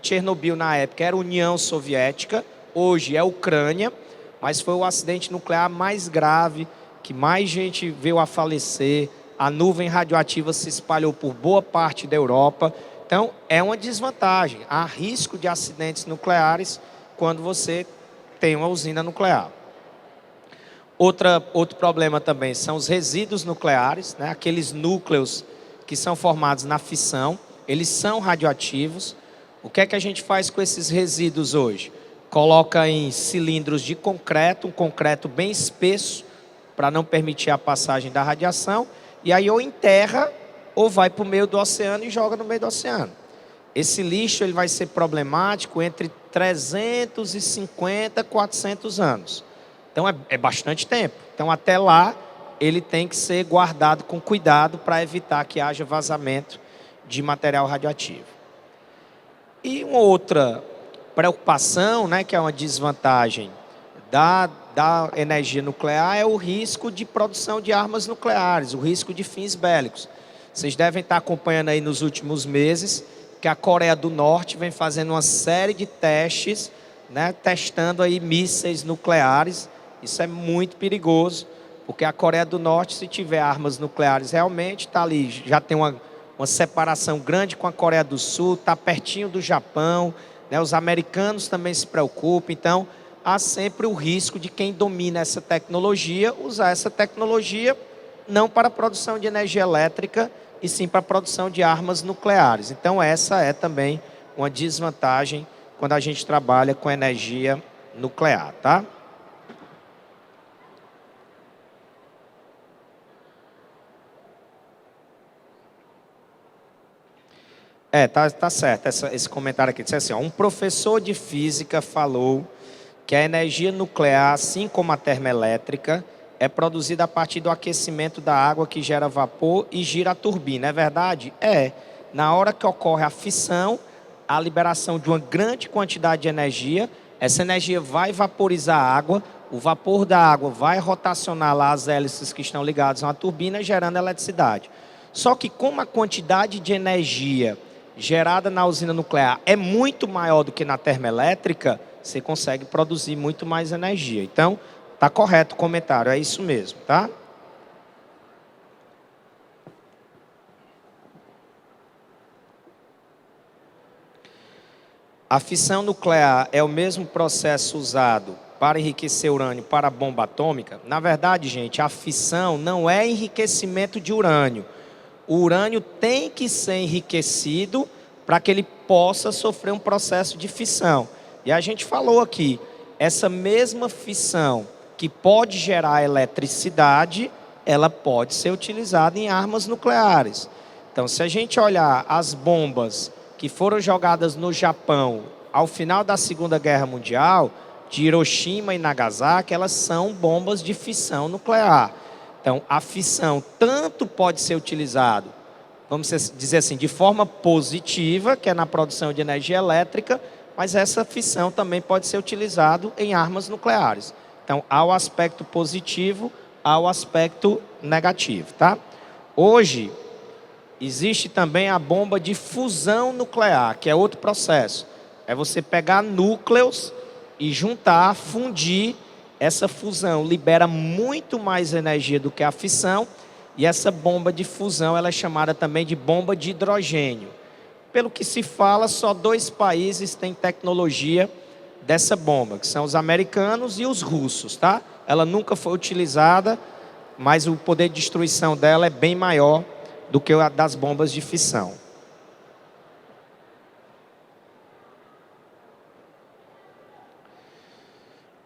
Chernobyl, na época, era União Soviética, hoje é Ucrânia, mas foi o acidente nuclear mais grave, que mais gente veio a falecer. A nuvem radioativa se espalhou por boa parte da Europa. Então, é uma desvantagem. Há risco de acidentes nucleares quando você tem uma usina nuclear. Outro problema também são os resíduos nucleares, aqueles núcleos que são formados na fissão, eles são radioativos. O que é que a gente faz com esses resíduos hoje? Coloca em cilindros de concreto, um concreto bem espesso, para não permitir a passagem da radiação, e aí ou enterra ou vai para o meio do oceano e joga no meio do oceano. Esse lixo ele vai ser problemático entre 350 e 400 anos. Então é bastante tempo. Então até lá ele tem que ser guardado com cuidado para evitar que haja vazamento de material radioativo. E uma outra preocupação, que é uma desvantagem da energia nuclear, é o risco de produção de armas nucleares, o risco de fins bélicos. Vocês devem estar acompanhando aí nos últimos meses que a Coreia do Norte vem fazendo uma série de testes, testando aí mísseis nucleares. Isso é muito perigoso, porque a Coreia do Norte, se tiver armas nucleares realmente, está ali, já tem uma separação grande com a Coreia do Sul, está pertinho do Japão, os americanos também se preocupam. Então, há sempre o risco de quem domina essa tecnologia usar essa tecnologia não para a produção de energia elétrica, e sim para a produção de armas nucleares. Então, essa é também uma desvantagem quando a gente trabalha com energia nuclear, tá? Tá certo, esse comentário aqui disse assim, um professor de física falou que a energia nuclear, assim como a termoelétrica, é produzida a partir do aquecimento da água que gera vapor e gira a turbina. É verdade? É. Na hora que ocorre a fissão, a liberação de uma grande quantidade de energia, essa energia vai vaporizar a água, o vapor da água vai rotacionar lá as hélices que estão ligadas a uma turbina, gerando eletricidade. Só que como a quantidade de energia gerada na usina nuclear é muito maior do que na termoelétrica, você consegue produzir muito mais energia. Então, está correto o comentário, é isso mesmo, tá? A fissão nuclear é o mesmo processo usado para enriquecer urânio para a bomba atômica? Na verdade, gente, a fissão não é enriquecimento de urânio. O urânio tem que ser enriquecido para que ele possa sofrer um processo de fissão. E a gente falou aqui, essa mesma fissão que pode gerar eletricidade, ela pode ser utilizada em armas nucleares. Então, se a gente olhar as bombas que foram jogadas no Japão ao final da Segunda Guerra Mundial, de Hiroshima e Nagasaki, elas são bombas de fissão nuclear. Então, a fissão tanto pode ser utilizada, vamos dizer assim, de forma positiva, que é na produção de energia elétrica, mas essa fissão também pode ser utilizada em armas nucleares. Então, há o aspecto positivo, há o aspecto negativo, tá? Hoje, existe também a bomba de fusão nuclear, que é outro processo. É você pegar núcleos e juntar, fundir. Essa fusão libera muito mais energia do que a fissão, e essa bomba de fusão ela é chamada também de bomba de hidrogênio. Pelo que se fala, só 2 países têm tecnologia dessa bomba, que são os americanos e os russos, tá? Ela nunca foi utilizada, mas o poder de destruição dela é bem maior do que a das bombas de fissão.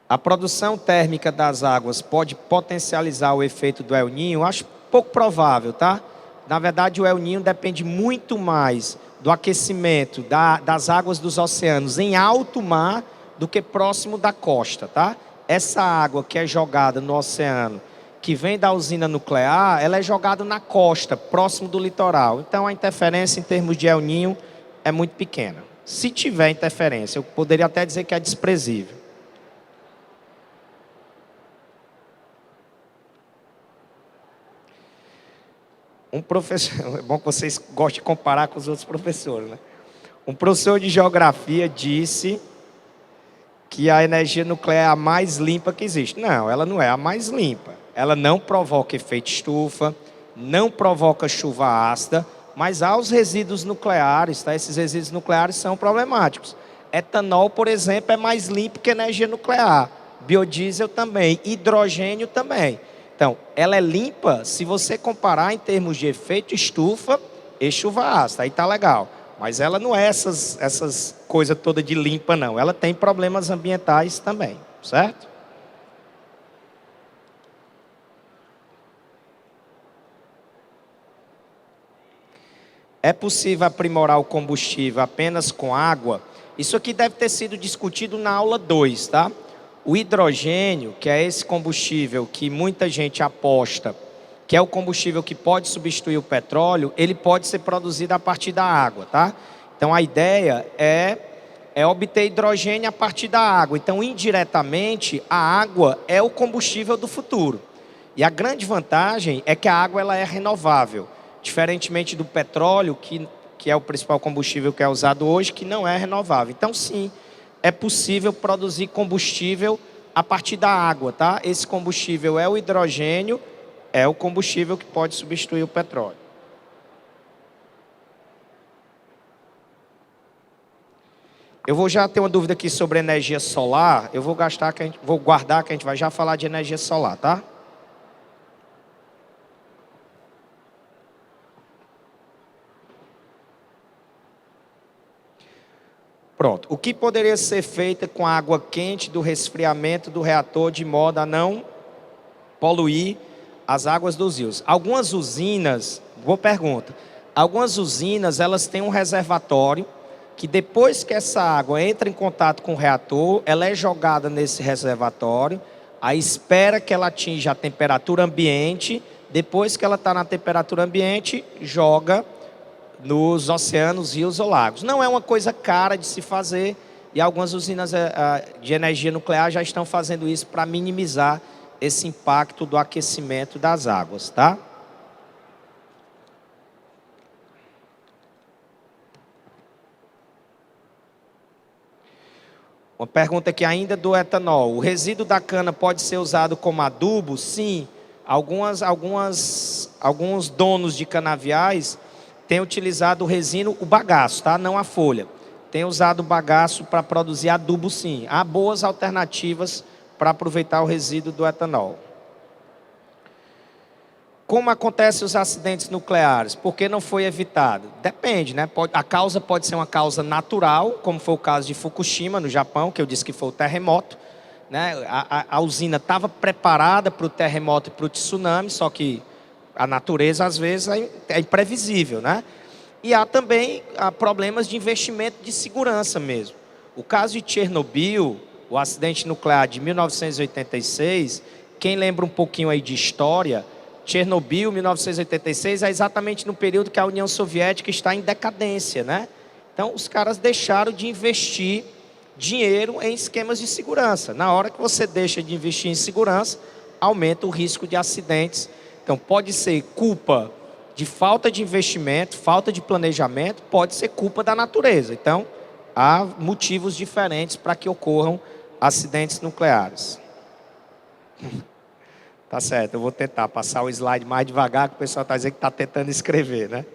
A produção térmica das águas pode potencializar o efeito do El Niño? Acho pouco provável, tá? Na verdade, o El Niño depende muito mais do aquecimento das águas dos oceanos em alto mar do que próximo da costa, tá? Essa água que é jogada no oceano, que vem da usina nuclear, ela é jogada na costa, próximo do litoral. Então a interferência em termos de El Niño é muito pequena. Se tiver interferência, eu poderia até dizer que é desprezível. Um professor, é bom que vocês gostem de comparar com os outros professores, né? Um professor de geografia disse que a energia nuclear é a mais limpa que existe. Não, ela não é a mais limpa. Ela não provoca efeito estufa, não provoca chuva ácida, mas há os resíduos nucleares, tá? Esses resíduos nucleares são problemáticos. Etanol, por exemplo, é mais limpo que energia nuclear. Biodiesel também, hidrogênio também. Então, ela é limpa se você comparar em termos de efeito estufa e chuva ácida, aí tá legal. Mas ela não é essas coisas todas de limpa, não. Ela tem problemas ambientais também, certo? É possível aprimorar o combustível apenas com água? Isso aqui deve ter sido discutido na aula 2, tá? O hidrogênio, que é esse combustível que muita gente aposta, que é o combustível que pode substituir o petróleo, ele pode ser produzido a partir da água, tá? Então a ideia é obter hidrogênio a partir da água. Então, indiretamente, a água é o combustível do futuro. E a grande vantagem é que a água ela é renovável, diferentemente do petróleo, que é o principal combustível que é usado hoje, que não é renovável. Então, sim, é possível produzir combustível a partir da água, tá? Esse combustível é o hidrogênio, é o combustível que pode substituir o petróleo. Eu vou já ter uma dúvida aqui sobre energia solar. Eu vou guardar que a gente vai já falar de energia solar, tá? Pronto. O que poderia ser feito com a água quente do resfriamento do reator de modo a não poluir as águas dos rios? Algumas usinas, boa pergunta. Algumas usinas, elas têm um reservatório que depois que essa água entra em contato com o reator, ela é jogada nesse reservatório, aí espera que ela atinja a temperatura ambiente, depois que ela está na temperatura ambiente, joga nos oceanos, rios ou lagos. Não é uma coisa cara de se fazer e algumas usinas de energia nuclear já estão fazendo isso para minimizar esse impacto do aquecimento das águas, tá? Uma pergunta aqui ainda do etanol. O resíduo da cana pode ser usado como adubo? Sim. Alguns donos de canaviais têm utilizado o resino, o bagaço, tá? Não a folha. Tem usado o bagaço para produzir adubo, sim. Há boas alternativas para aproveitar o resíduo do etanol. Como acontecem os acidentes nucleares? Por que não foi evitado? Depende, né? A causa pode ser uma causa natural, como foi o caso de Fukushima, no Japão, que eu disse que foi o terremoto, né? A usina estava preparada para o terremoto e para o tsunami, só que a natureza, às vezes, é imprevisível, né? E há também problemas de investimento de segurança mesmo. O caso de Chernobyl, o acidente nuclear de 1986, quem lembra um pouquinho aí de história, Chernobyl, 1986, é exatamente no período que a União Soviética está em decadência, né? Então, os caras deixaram de investir dinheiro em esquemas de segurança. Na hora que você deixa de investir em segurança, aumenta o risco de acidentes. Então, pode ser culpa de falta de investimento, falta de planejamento, pode ser culpa da natureza. Então, há motivos diferentes para que ocorram acidentes nucleares. Tá certo, eu vou tentar passar o slide mais devagar, que o pessoal está dizendo que está tentando escrever, né?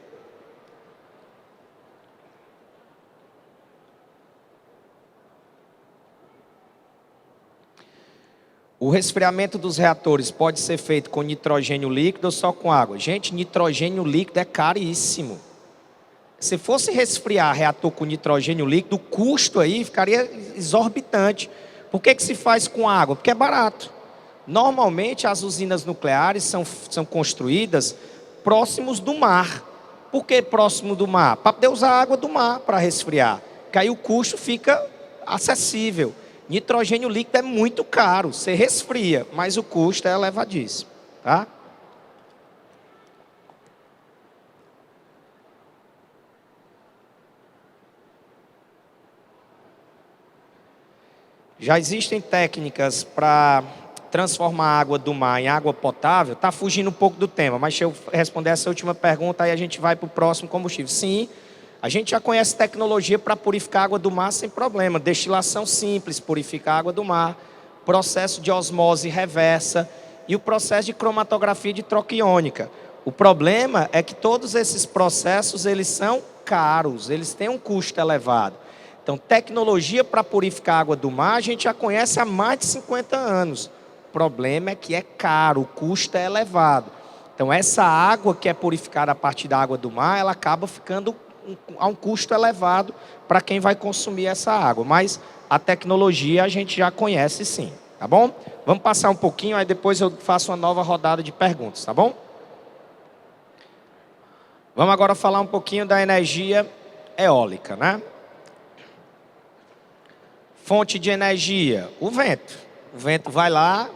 O resfriamento dos reatores pode ser feito com nitrogênio líquido ou só com água? Gente, nitrogênio líquido é caríssimo. Se fosse resfriar reator com nitrogênio líquido, o custo aí ficaria exorbitante. Por que se faz com água? Porque é barato. Normalmente, as usinas nucleares são construídas próximos do mar. Por que próximo do mar? Para poder usar a água do mar para resfriar. Que aí o custo fica acessível. Nitrogênio líquido é muito caro, você resfria, mas o custo é elevadíssimo, tá? Já existem técnicas para transformar a água do mar em água potável. Está fugindo um pouco do tema, mas deixa eu responder essa última pergunta, aí a gente vai para o próximo combustível. Sim, a gente já conhece tecnologia para purificar a água do mar sem problema. Destilação simples purifica a água do mar, processo de osmose reversa e o processo de cromatografia de troca iônica. O problema é que todos esses processos eles são caros, eles têm um custo elevado. Então, tecnologia para purificar a água do mar, a gente já conhece há mais de 50 anos. O problema é que é caro, o custo é elevado. Então, essa água que é purificada a partir da água do mar, ela acaba ficando a um custo elevado para quem vai consumir essa água. Mas a tecnologia a gente já conhece sim, tá bom? Vamos passar um pouquinho, aí depois eu faço uma nova rodada de perguntas, tá bom? Vamos agora falar um pouquinho da energia eólica, né? Fonte de energia, o vento. O vento vai lá,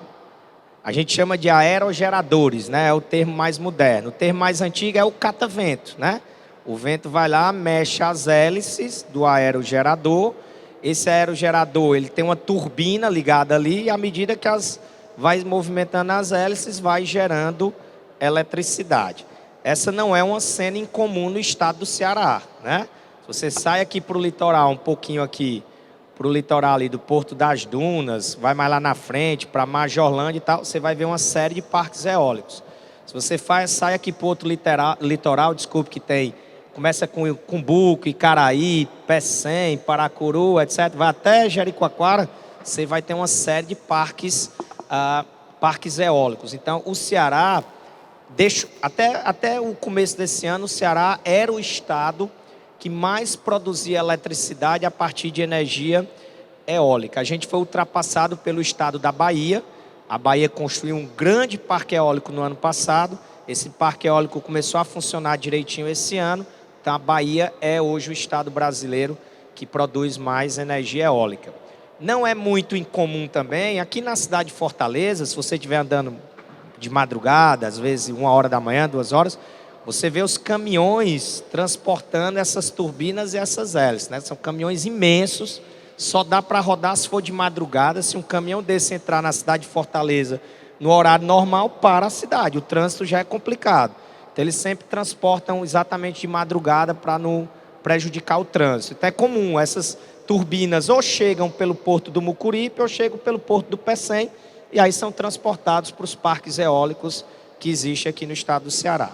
a gente chama de aerogeradores, né? É o termo mais moderno. O termo mais antigo é o catavento, né? O vento vai lá, mexe as hélices do aerogerador. Esse aerogerador, ele tem uma turbina ligada ali e à medida que vai movimentando as hélices, vai gerando eletricidade. Essa não é uma cena incomum no estado do Ceará, né? Se você sai aqui para o litoral, um pouquinho aqui, para o litoral ali do Porto das Dunas, vai mais lá na frente, para Majorlândia e tal, você vai ver uma série de parques eólicos. Se você sai aqui para o outro litoral, desculpe, que tem, começa com Cumbuco, Icaraí, Pecém, Paracuru, etc., vai até Jericoacoara, você vai ter uma série de parques eólicos. Então, o Ceará, até o começo desse ano, o Ceará era o estado que mais produzia eletricidade a partir de energia eólica. A gente foi ultrapassado pelo estado da Bahia. A Bahia construiu um grande parque eólico no ano passado. Esse parque eólico começou a funcionar direitinho esse ano. Então, a Bahia é hoje o estado brasileiro que produz mais energia eólica. Não é muito incomum também, aqui na cidade de Fortaleza, se você estiver andando de madrugada, às vezes 1h da manhã, 2h, você vê os caminhões transportando essas turbinas e essas hélices, né? São caminhões imensos, só dá para rodar se for de madrugada. Se um caminhão desse entrar na cidade de Fortaleza no horário normal, para a cidade. O trânsito já é complicado. Então, eles sempre transportam exatamente de madrugada para não prejudicar o trânsito. Então, é comum, essas turbinas ou chegam pelo porto do Mucuripe ou chegam pelo porto do Pecém, e aí são transportados para os parques eólicos que existem aqui no estado do Ceará.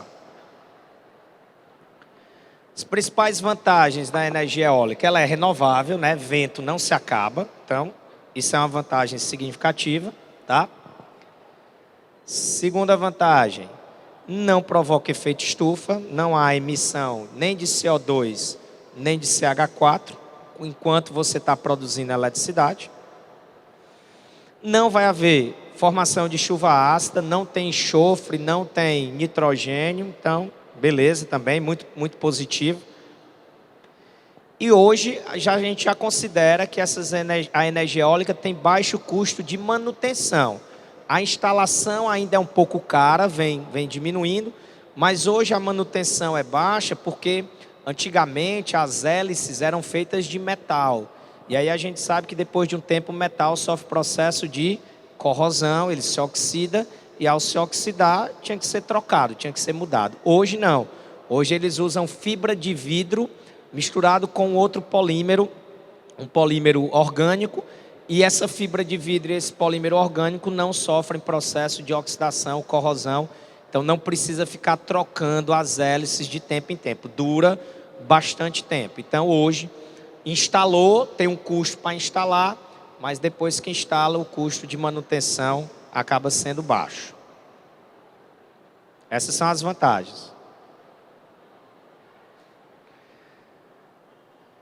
As principais vantagens da energia eólica, ela é renovável, né? Vento não se acaba, então isso é uma vantagem significativa, tá? Segunda vantagem, não provoca efeito estufa, não há emissão nem de CO2, nem de CH4, enquanto você está produzindo eletricidade. Não vai haver formação de chuva ácida, não tem enxofre, não tem nitrogênio, então beleza também, muito, muito positivo. E hoje a gente já considera que a energia eólica tem baixo custo de manutenção. A instalação ainda é um pouco cara, vem diminuindo, mas hoje a manutenção é baixa porque antigamente as hélices eram feitas de metal. E aí a gente sabe que depois de um tempo o metal sofre processo de corrosão, ele se oxida, e ao se oxidar tinha que ser trocado, tinha que ser mudado. Hoje não. Hoje eles usam fibra de vidro misturado com outro polímero, um polímero orgânico, e essa fibra de vidro e esse polímero orgânico não sofrem processo de oxidação, corrosão, então não precisa ficar trocando as hélices de tempo em tempo, dura bastante tempo. Então hoje, instalou, tem um custo para instalar, mas depois que instala, o custo de manutenção acaba sendo baixo. Essas são as vantagens.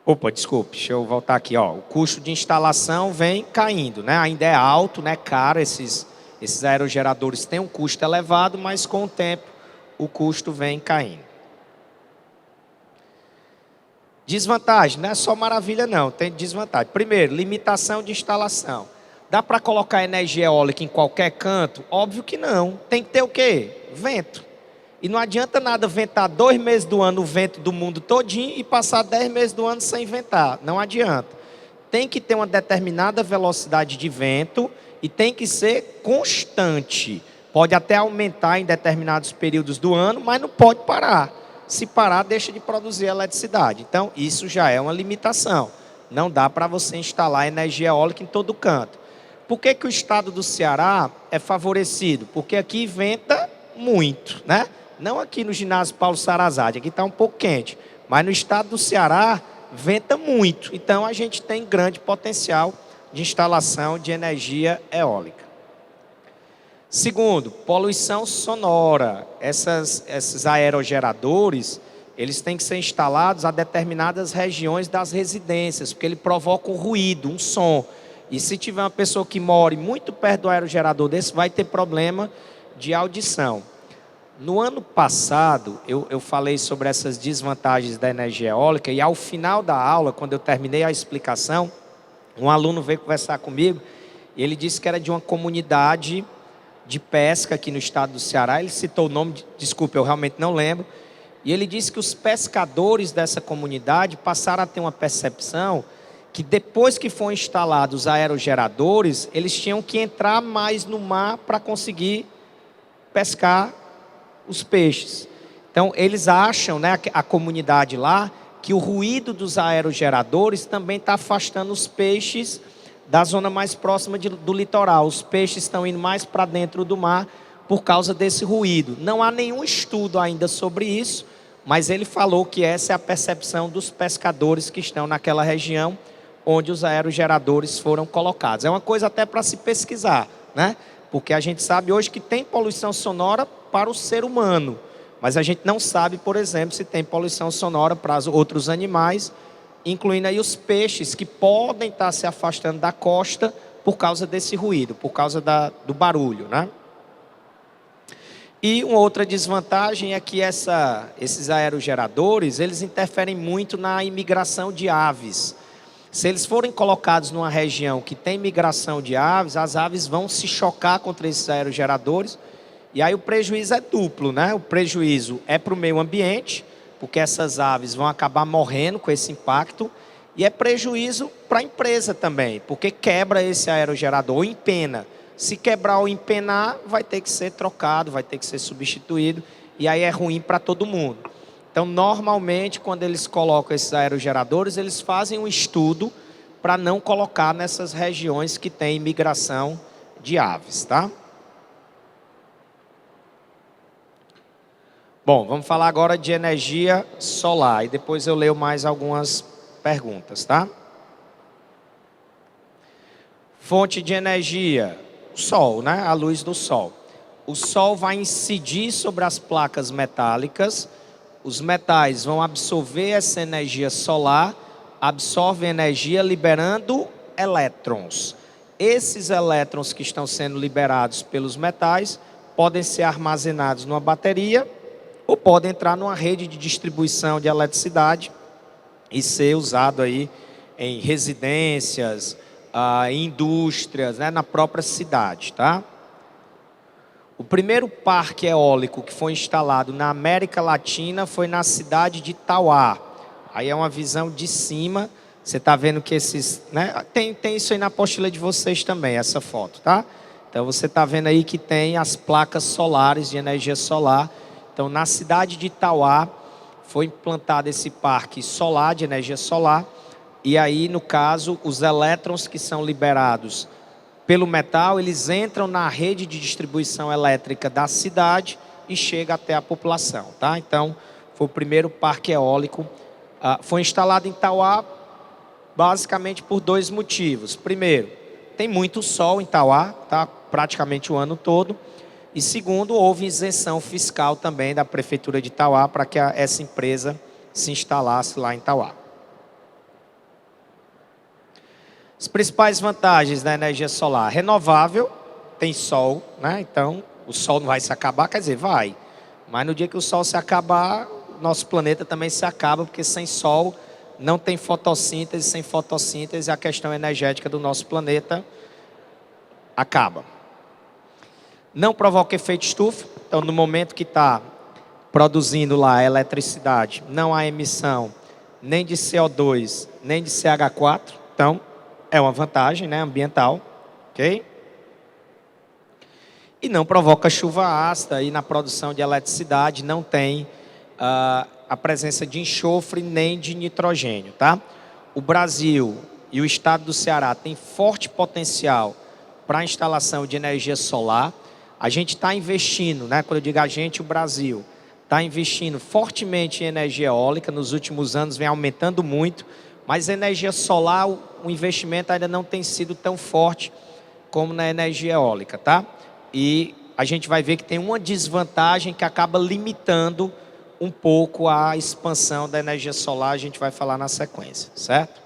Opa, desculpe, deixa eu voltar aqui. Ó. O custo de instalação vem caindo, né? Ainda é alto, né? Caro, esses aerogeradores têm um custo elevado, mas com o tempo o custo vem caindo. Desvantagem, não é só maravilha não, tem desvantagem. Primeiro, limitação de instalação. Dá para colocar energia eólica em qualquer canto? Óbvio que não. Tem que ter o quê? Vento. E não adianta nada ventar 2 meses do ano o vento do mundo todinho e passar 10 meses do ano sem ventar. Não adianta. Tem que ter uma determinada velocidade de vento e tem que ser constante. Pode até aumentar em determinados períodos do ano, mas não pode parar. Se parar, deixa de produzir eletricidade. Então, isso já é uma limitação. Não dá para você instalar energia eólica em todo canto. Por que que o estado do Ceará é favorecido? Porque aqui venta muito, né? Não aqui no ginásio Paulo Sarazade, aqui está um pouco quente. Mas no estado do Ceará, venta muito. Então, a gente tem grande potencial de instalação de energia eólica. Segundo, poluição sonora. Esses aerogeradores, eles têm que ser instalados a determinadas regiões das residências, porque ele provoca um ruído, um som. E se tiver uma pessoa que more muito perto do aerogerador desse, vai ter problema de audição. No ano passado, eu falei sobre essas desvantagens da energia eólica e ao final da aula, quando eu terminei a explicação, um aluno veio conversar comigo e ele disse que era de uma comunidade de pesca aqui no estado do Ceará. Ele citou o nome, desculpe, eu realmente não lembro. E ele disse que os pescadores dessa comunidade passaram a ter uma percepção que depois que foram instalados os aerogeradores, eles tinham que entrar mais no mar para conseguir pescar os peixes. Então, eles acham, né, a comunidade lá, que o ruído dos aerogeradores também está afastando os peixes da zona mais próxima do litoral. Os peixes estão indo mais para dentro do mar por causa desse ruído. Não há nenhum estudo ainda sobre isso, mas ele falou que essa é a percepção dos pescadores que estão naquela região onde os aerogeradores foram colocados. É uma coisa até para se pesquisar, né? Porque a gente sabe hoje que tem poluição sonora para o ser humano, mas a gente não sabe, por exemplo, se tem poluição sonora para outros animais, incluindo aí os peixes que podem estar se afastando da costa por causa desse ruído, por causa do barulho, né? E uma outra desvantagem é que esses aerogeradores, eles interferem muito na imigração de aves. Se eles forem colocados numa região que tem migração de aves, as aves vão se chocar contra esses aerogeradores e aí o prejuízo é duplo, né? O prejuízo é para o meio ambiente, porque essas aves vão acabar morrendo com esse impacto, e é prejuízo para a empresa também, porque quebra esse aerogerador ou empena. Se quebrar ou empenar, vai ter que ser trocado, vai ter que ser substituído, e aí é ruim para todo mundo. Então, normalmente, quando eles colocam esses aerogeradores, eles fazem um estudo para não colocar nessas regiões que tem migração de aves, tá? Bom, vamos falar agora de energia solar e depois eu leio mais algumas perguntas, tá? Fonte de energia, o sol, né? A luz do sol. O sol vai incidir sobre as placas metálicas, os metais vão absorver essa energia solar, absorvem energia liberando elétrons. Esses elétrons que estão sendo liberados pelos metais podem ser armazenados numa bateria ou podem entrar numa rede de distribuição de eletricidade e ser usado aí em residências, em indústrias, né, na própria cidade, tá? O primeiro parque eólico que foi instalado na América Latina foi na cidade de Tauá. Aí é uma visão de cima. Você está vendo que esses, né, tem isso aí na apostila de vocês também, essa foto, tá? Então você está vendo aí que tem as placas solares de energia solar. Então na cidade de Tauá foi implantado esse parque solar de energia solar. E aí, no caso, os elétrons que são liberados pelo metal, eles entram na rede de distribuição elétrica da cidade e chega até a população, tá? Então, foi o primeiro parque eólico. Foi instalado em Tauá basicamente por 2 motivos. Primeiro, tem muito sol em Tauá, tá? Praticamente o ano todo. E segundo, houve isenção fiscal também da prefeitura de Tauá para que essa empresa se instalasse lá em Tauá. As principais vantagens da energia solar: renovável, tem sol, né? Então o sol não vai se acabar, quer dizer, vai. Mas no dia que o sol se acabar, nosso planeta também se acaba, porque sem sol não tem fotossíntese. Sem fotossíntese, a questão energética do nosso planeta acaba. Não provoca efeito estufa. Então, no momento que está produzindo lá a eletricidade, não há emissão nem de CO2, nem de CH4. Então, é uma vantagem, né, ambiental. Ok? E não provoca chuva ácida. E na produção de eletricidade não tem a presença de enxofre nem de nitrogênio. Tá? O Brasil e o estado do Ceará têm forte potencial para a instalação de energia solar. A gente está investindo, né, quando eu digo a gente, o Brasil está investindo fortemente em energia eólica. Nos últimos anos vem aumentando muito, mas a energia solar, o investimento ainda não tem sido tão forte como na energia eólica, tá? E a gente vai ver que tem uma desvantagem que acaba limitando um pouco a expansão da energia solar. A gente vai falar na sequência, certo?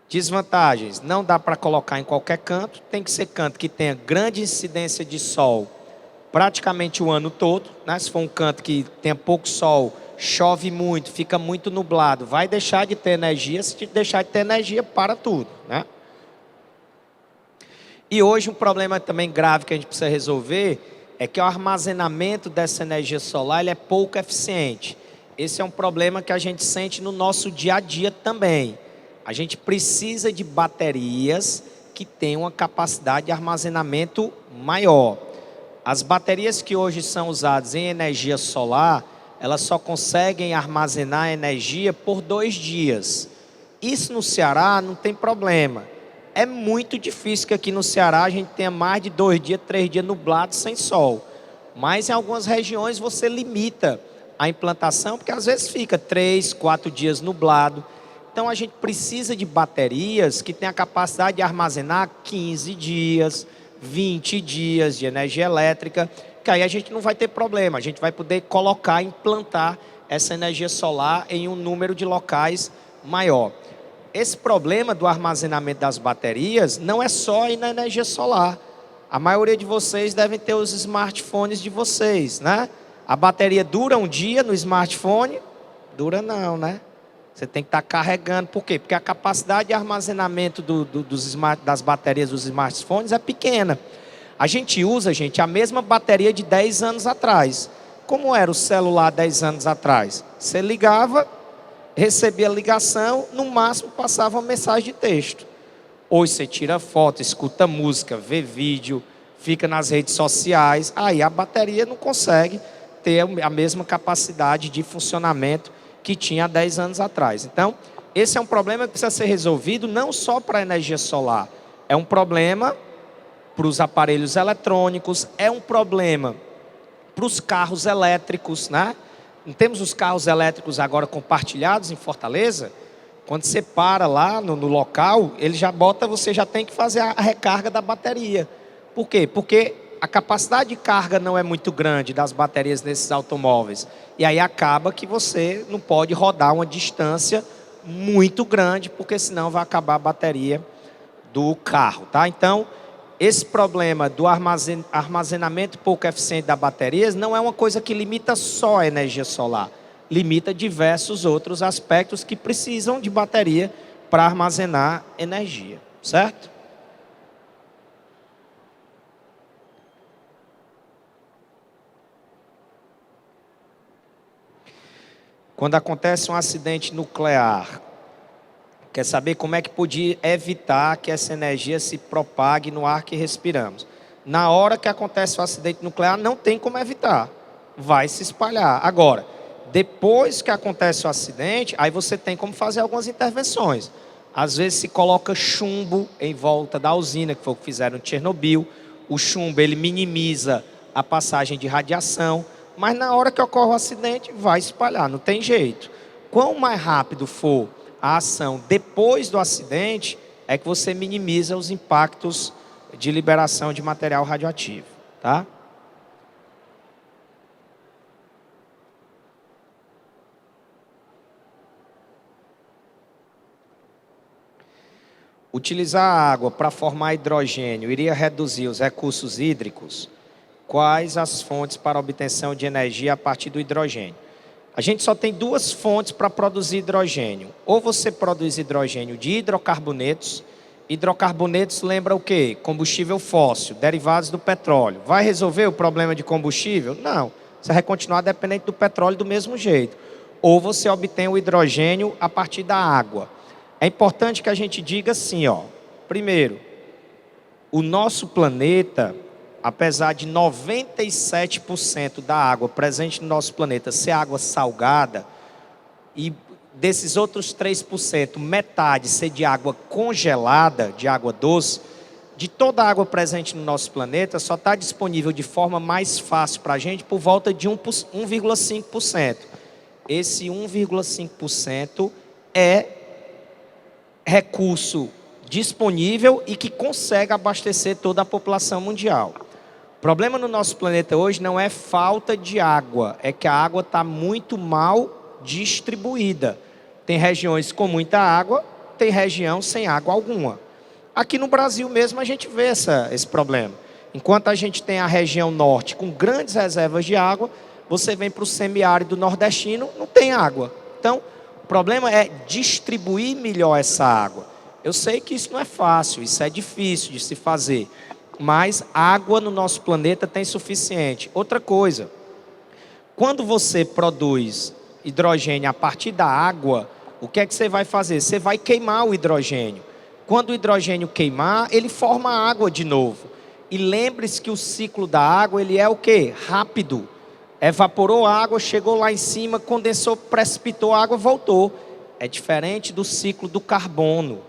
Desvantagens: não dá para colocar em qualquer canto, tem que ser canto que tenha grande incidência de sol praticamente o ano todo, né? Se for um canto que tenha pouco sol, chove muito, fica muito nublado, vai deixar de ter energia. Se deixar de ter energia, para tudo, né? E hoje um problema também grave que a gente precisa resolver é que o armazenamento dessa energia solar ele é pouco eficiente. Esse é um problema que a gente sente no nosso dia a dia também. A gente precisa de baterias que tenham uma capacidade de armazenamento maior. As baterias que hoje são usadas em energia solar, elas só conseguem armazenar energia por 2 dias. Isso no Ceará não tem problema. É muito difícil que aqui no Ceará a gente tenha mais de 2 dias, 3 dias nublados sem sol. Mas em algumas regiões você limita a implantação, porque às vezes fica 3, 4 dias nublado. Então a gente precisa de baterias que tenham a capacidade de armazenar 15 dias, 20 dias de energia elétrica, que aí a gente não vai ter problema. A gente vai poder colocar, implantar essa energia solar em um número de locais maior. Esse problema do armazenamento das baterias não é só aí na energia solar. A maioria de vocês devem ter os smartphones de vocês, né? A bateria dura um dia no smartphone? Dura não, né? Você tem que estar carregando. Por quê? Porque a capacidade de armazenamento das baterias dos smartphones é pequena. A gente usa, gente, a mesma bateria de 10 anos atrás. Como era o celular 10 anos atrás? Você ligava, recebia a ligação, no máximo passava uma mensagem de texto. Hoje você tira foto, escuta música, vê vídeo, fica nas redes sociais. Aí a bateria não consegue ter a mesma capacidade de funcionamento que tinha há 10 anos atrás. Então, esse é um problema que precisa ser resolvido não só para a energia solar. É um problema para os aparelhos eletrônicos, é um problema para os carros elétricos, né? Não temos os carros elétricos agora compartilhados em Fortaleza? Quando você para lá no local, ele já bota, você já tem que fazer a recarga da bateria. Por quê? Porque a capacidade de carga não é muito grande das baterias nesses automóveis. E aí acaba que você não pode rodar uma distância muito grande, porque senão vai acabar a bateria do carro, tá? Então, esse problema do armazenamento pouco eficiente das baterias não é uma coisa que limita só a energia solar. Limita diversos outros aspectos que precisam de bateria para armazenar energia, certo? Quando acontece um acidente nuclear, quer saber como é que podia evitar que essa energia se propague no ar que respiramos? Na hora que acontece o acidente nuclear, não tem como evitar. Vai se espalhar. Agora, depois que acontece o acidente, aí você tem como fazer algumas intervenções. Às vezes se coloca chumbo em volta da usina, que foi o que fizeram em Chernobyl. O chumbo, ele minimiza a passagem de radiação. Mas na hora que ocorre o acidente, vai espalhar, não tem jeito. Quanto mais rápido for a ação depois do acidente, é que você minimiza os impactos de liberação de material radioativo, tá? Utilizar a água para formar hidrogênio iria reduzir os recursos hídricos? Quais as fontes para obtenção de energia a partir do hidrogênio? A gente só tem duas fontes para produzir hidrogênio. Ou você produz hidrogênio de hidrocarbonetos. Hidrocarbonetos lembra o quê? Combustível fóssil, derivados do petróleo. Vai resolver o problema de combustível? Não. Você vai continuar dependente do petróleo do mesmo jeito. Ou você obtém o hidrogênio a partir da água. É importante que a gente diga assim, ó. Primeiro, o nosso planeta, apesar de 97% da água presente no nosso planeta ser água salgada, e desses outros 3%, metade ser de água congelada, de água doce, de toda a água presente no nosso planeta, só está disponível de forma mais fácil para a gente por volta de 1,5%. Esse 1,5% é recurso disponível e que consegue abastecer toda a população mundial. O problema no nosso planeta hoje não é falta de água, é que a água está muito mal distribuída. Tem regiões com muita água, tem região sem água alguma. Aqui no Brasil mesmo a gente vê esse problema. Enquanto a gente tem a região norte com grandes reservas de água, você vem para o semiárido nordestino, não tem água. Então, o problema é distribuir melhor essa água. Eu sei que isso não é fácil, isso é difícil de se fazer, mas água no nosso planeta tem suficiente. Outra coisa, quando você produz hidrogênio a partir da água, o que é que você vai fazer? Você vai queimar o hidrogênio. Quando o hidrogênio queimar, ele forma água de novo. E lembre-se que o ciclo da água, ele é o quê? Rápido. Evaporou a água, chegou lá em cima, condensou, precipitou a água, voltou. É diferente do ciclo do carbono.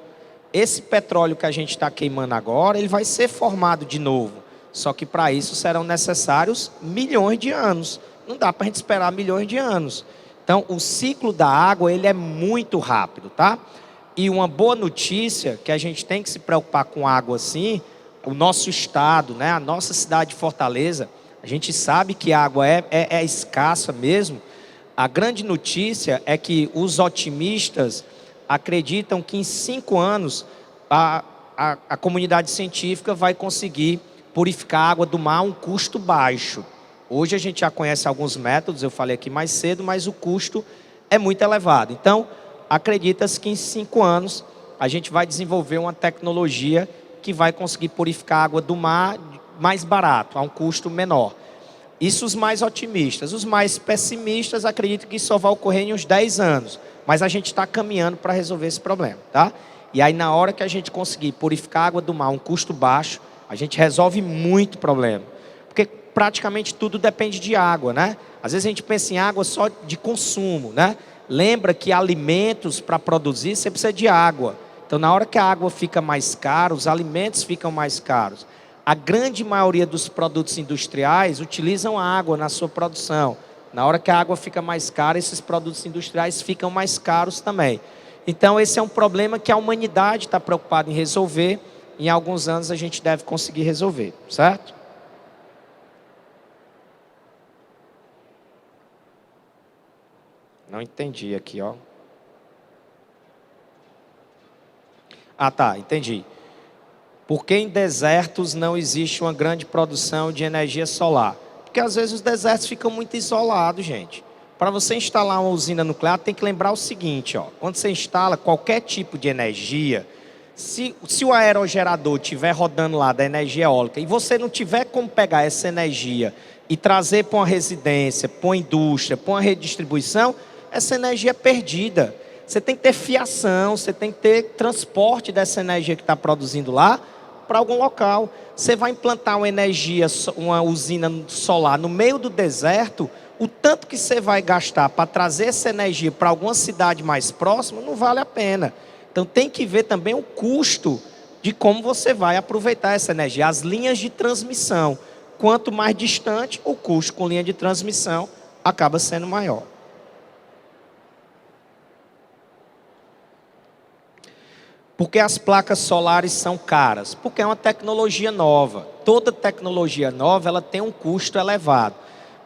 Esse petróleo que a gente está queimando agora, ele vai ser formado de novo. Só que para isso serão necessários milhões de anos. Não dá para a gente esperar milhões de anos. Então, o ciclo da água, ele é muito rápido, tá? E uma boa notícia, que a gente tem que se preocupar com água assim, o nosso estado, né, a nossa cidade de Fortaleza, a gente sabe que a água é escassa mesmo. A grande notícia é que os otimistas acreditam que em 5 anos a comunidade científica vai conseguir purificar a água do mar a um custo baixo. Hoje a gente já conhece alguns métodos, eu falei aqui mais cedo, mas o custo é muito elevado. Então, acredita-se que em 5 anos a gente vai desenvolver uma tecnologia que vai conseguir purificar a água do mar mais barato, a um custo menor. Isso os mais otimistas. Os mais pessimistas acreditam que isso só vai ocorrer em uns 10 anos. Mas a gente está caminhando para resolver esse problema, tá? E aí, na hora que a gente conseguir purificar a água do mar a um custo baixo, a gente resolve muito problema. Porque praticamente tudo depende de água, né? Às vezes a gente pensa em água só de consumo, né? Lembra que alimentos, para produzir, você precisa de água. Então, na hora que a água fica mais cara, os alimentos ficam mais caros. A grande maioria dos produtos industriais utilizam água na sua produção. Na hora que a água fica mais cara, esses produtos industriais ficam mais caros também. Então, esse é um problema que a humanidade está preocupada em resolver. Em alguns anos a gente deve conseguir resolver, certo? Não entendi aqui, ó. Ah, tá, entendi. Por que em desertos não existe uma grande produção de energia solar? Porque às vezes os desertos ficam muito isolados, gente. Para você instalar uma usina nuclear, tem que lembrar o seguinte, ó. Quando você instala qualquer tipo de energia, se o aerogerador estiver rodando lá da energia eólica e você não tiver como pegar essa energia e trazer para uma residência, para uma indústria, para uma redistribuição, essa energia é perdida. Você tem que ter fiação, você tem que ter transporte dessa energia que está produzindo lá para algum local. Você vai implantar uma usina solar no meio do deserto, o tanto que você vai gastar para trazer essa energia para alguma cidade mais próxima não vale a pena. Então tem que ver também o custo de como você vai aproveitar essa energia. As linhas de transmissão, quanto mais distante, o custo com linha de transmissão acaba sendo maior. Por que as placas solares são caras? Porque é uma tecnologia nova. Toda tecnologia nova ela tem um custo elevado.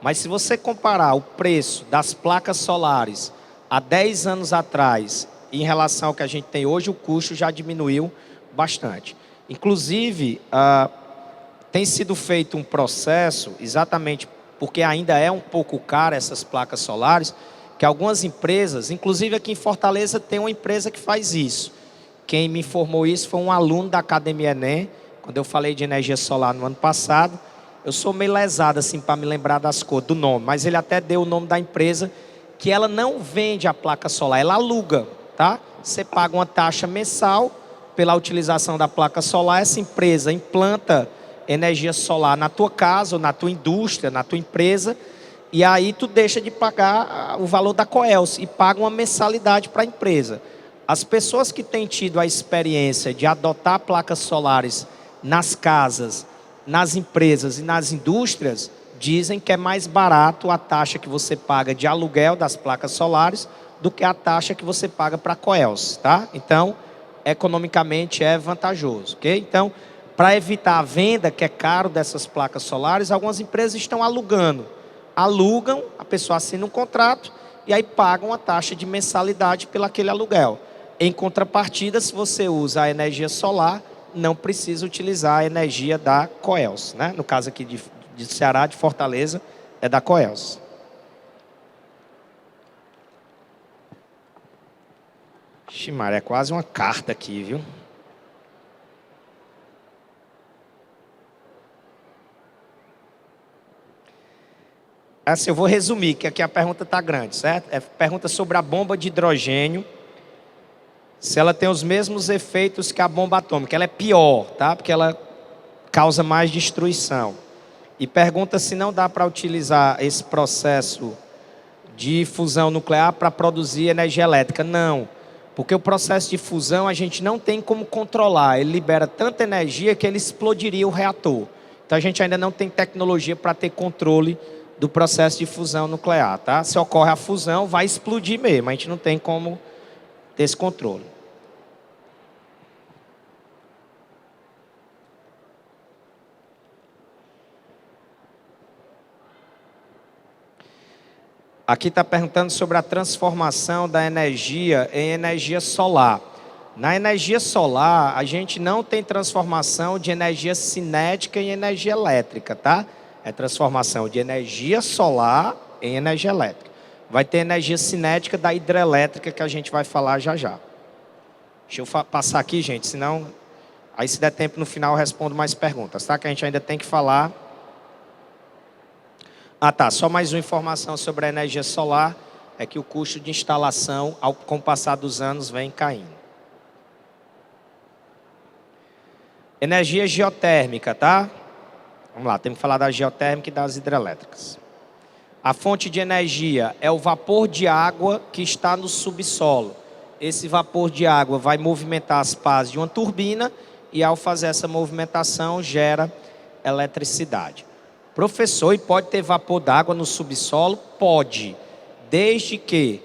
Mas se você comparar o preço das placas solares há 10 anos atrás em relação ao que a gente tem hoje, o custo já diminuiu bastante. Inclusive, tem sido feito um processo, exatamente porque ainda é um pouco caro essas placas solares, que algumas empresas, inclusive aqui em Fortaleza tem uma empresa que faz isso. Quem me informou isso foi um aluno da Academia Enem, quando eu falei de energia solar no ano passado. Eu sou meio lesado assim para me lembrar das cores, do nome, mas ele até deu o nome da empresa, que ela não vende a placa solar, ela aluga, tá? Você paga uma taxa mensal pela utilização da placa solar, essa empresa implanta energia solar na tua casa, ou na tua indústria, na tua empresa, e aí tu deixa de pagar o valor da Coelce e paga uma mensalidade para a empresa. As pessoas que têm tido a experiência de adotar placas solares nas casas, nas empresas e nas indústrias, dizem que é mais barato a taxa que você paga de aluguel das placas solares do que a taxa que você paga para a Coelce, tá? Então, economicamente é vantajoso, ok? Então, para evitar a venda, que é caro, dessas placas solares, algumas empresas estão alugando. Alugam, a pessoa assina um contrato e aí paga uma taxa de mensalidade pelo aquele aluguel. Em contrapartida, se você usa a energia solar, não precisa utilizar a energia da Coelce, né? No caso aqui de Ceará, de Fortaleza, é da Coelce. Ximaria, é quase uma carta aqui, viu? Assim, eu vou resumir, que aqui a pergunta está grande, certo? É pergunta sobre a bomba de hidrogênio, se ela tem os mesmos efeitos que a bomba atômica. Ela é pior, tá? Porque ela causa mais destruição. E pergunta se não dá para utilizar esse processo de fusão nuclear para produzir energia elétrica. Não, porque o processo de fusão a gente não tem como controlar. Ele libera tanta energia que ele explodiria o reator. Então a gente ainda não tem tecnologia para ter controle do processo de fusão nuclear, tá? Se ocorre a fusão, vai explodir mesmo. A gente não tem como ter esse controle. Aqui está perguntando sobre a transformação da energia em energia solar. Na energia solar, a gente não tem transformação de energia cinética em energia elétrica, tá? É transformação de energia solar em energia elétrica. Vai ter energia cinética da hidrelétrica que a gente vai falar já já. Deixa eu passar aqui, gente, senão... Aí se der tempo no final eu respondo mais perguntas, tá? Que a gente ainda tem que falar... Ah, tá. Só mais uma informação sobre a energia solar, é que o custo de instalação, com o passar dos anos, vem caindo. Energia geotérmica, tá? Vamos lá, temos que falar da geotérmica e das hidrelétricas. A fonte de energia é o vapor de água que está no subsolo. Esse vapor de água vai movimentar as pás de uma turbina e, ao fazer essa movimentação, gera eletricidade. Professor, e pode ter vapor d'água no subsolo? Pode, desde que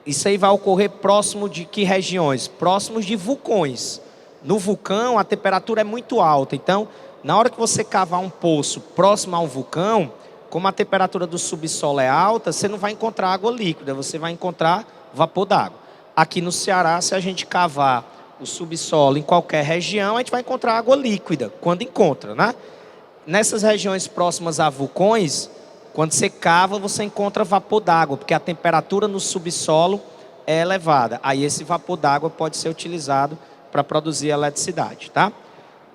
isso aí vai ocorrer próximo de que regiões? Próximos de vulcões. No vulcão a temperatura é muito alta, então na hora que você cavar um poço próximo a um vulcão, como a temperatura do subsolo é alta, você não vai encontrar água líquida, você vai encontrar vapor d'água. Aqui no Ceará, se a gente cavar o subsolo em qualquer região, a gente vai encontrar água líquida, quando encontra, né? Nessas regiões próximas a vulcões, quando você cava, você encontra vapor d'água, porque a temperatura no subsolo é elevada. Aí esse vapor d'água pode ser utilizado para produzir eletricidade, tá?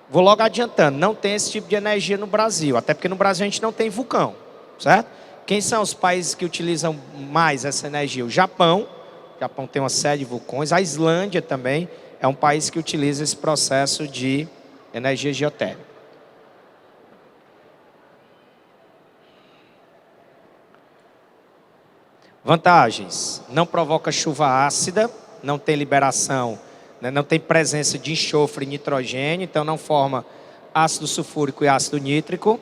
Vou logo adiantando, não tem esse tipo de energia no Brasil, até porque no Brasil a gente não tem vulcão, certo? Quem são os países que utilizam mais essa energia? O Japão tem uma série de vulcões, a Islândia também é um país que utiliza esse processo de energia geotérmica. Vantagens: não provoca chuva ácida, não tem liberação, né, não tem presença de enxofre e nitrogênio, então não forma ácido sulfúrico e ácido nítrico.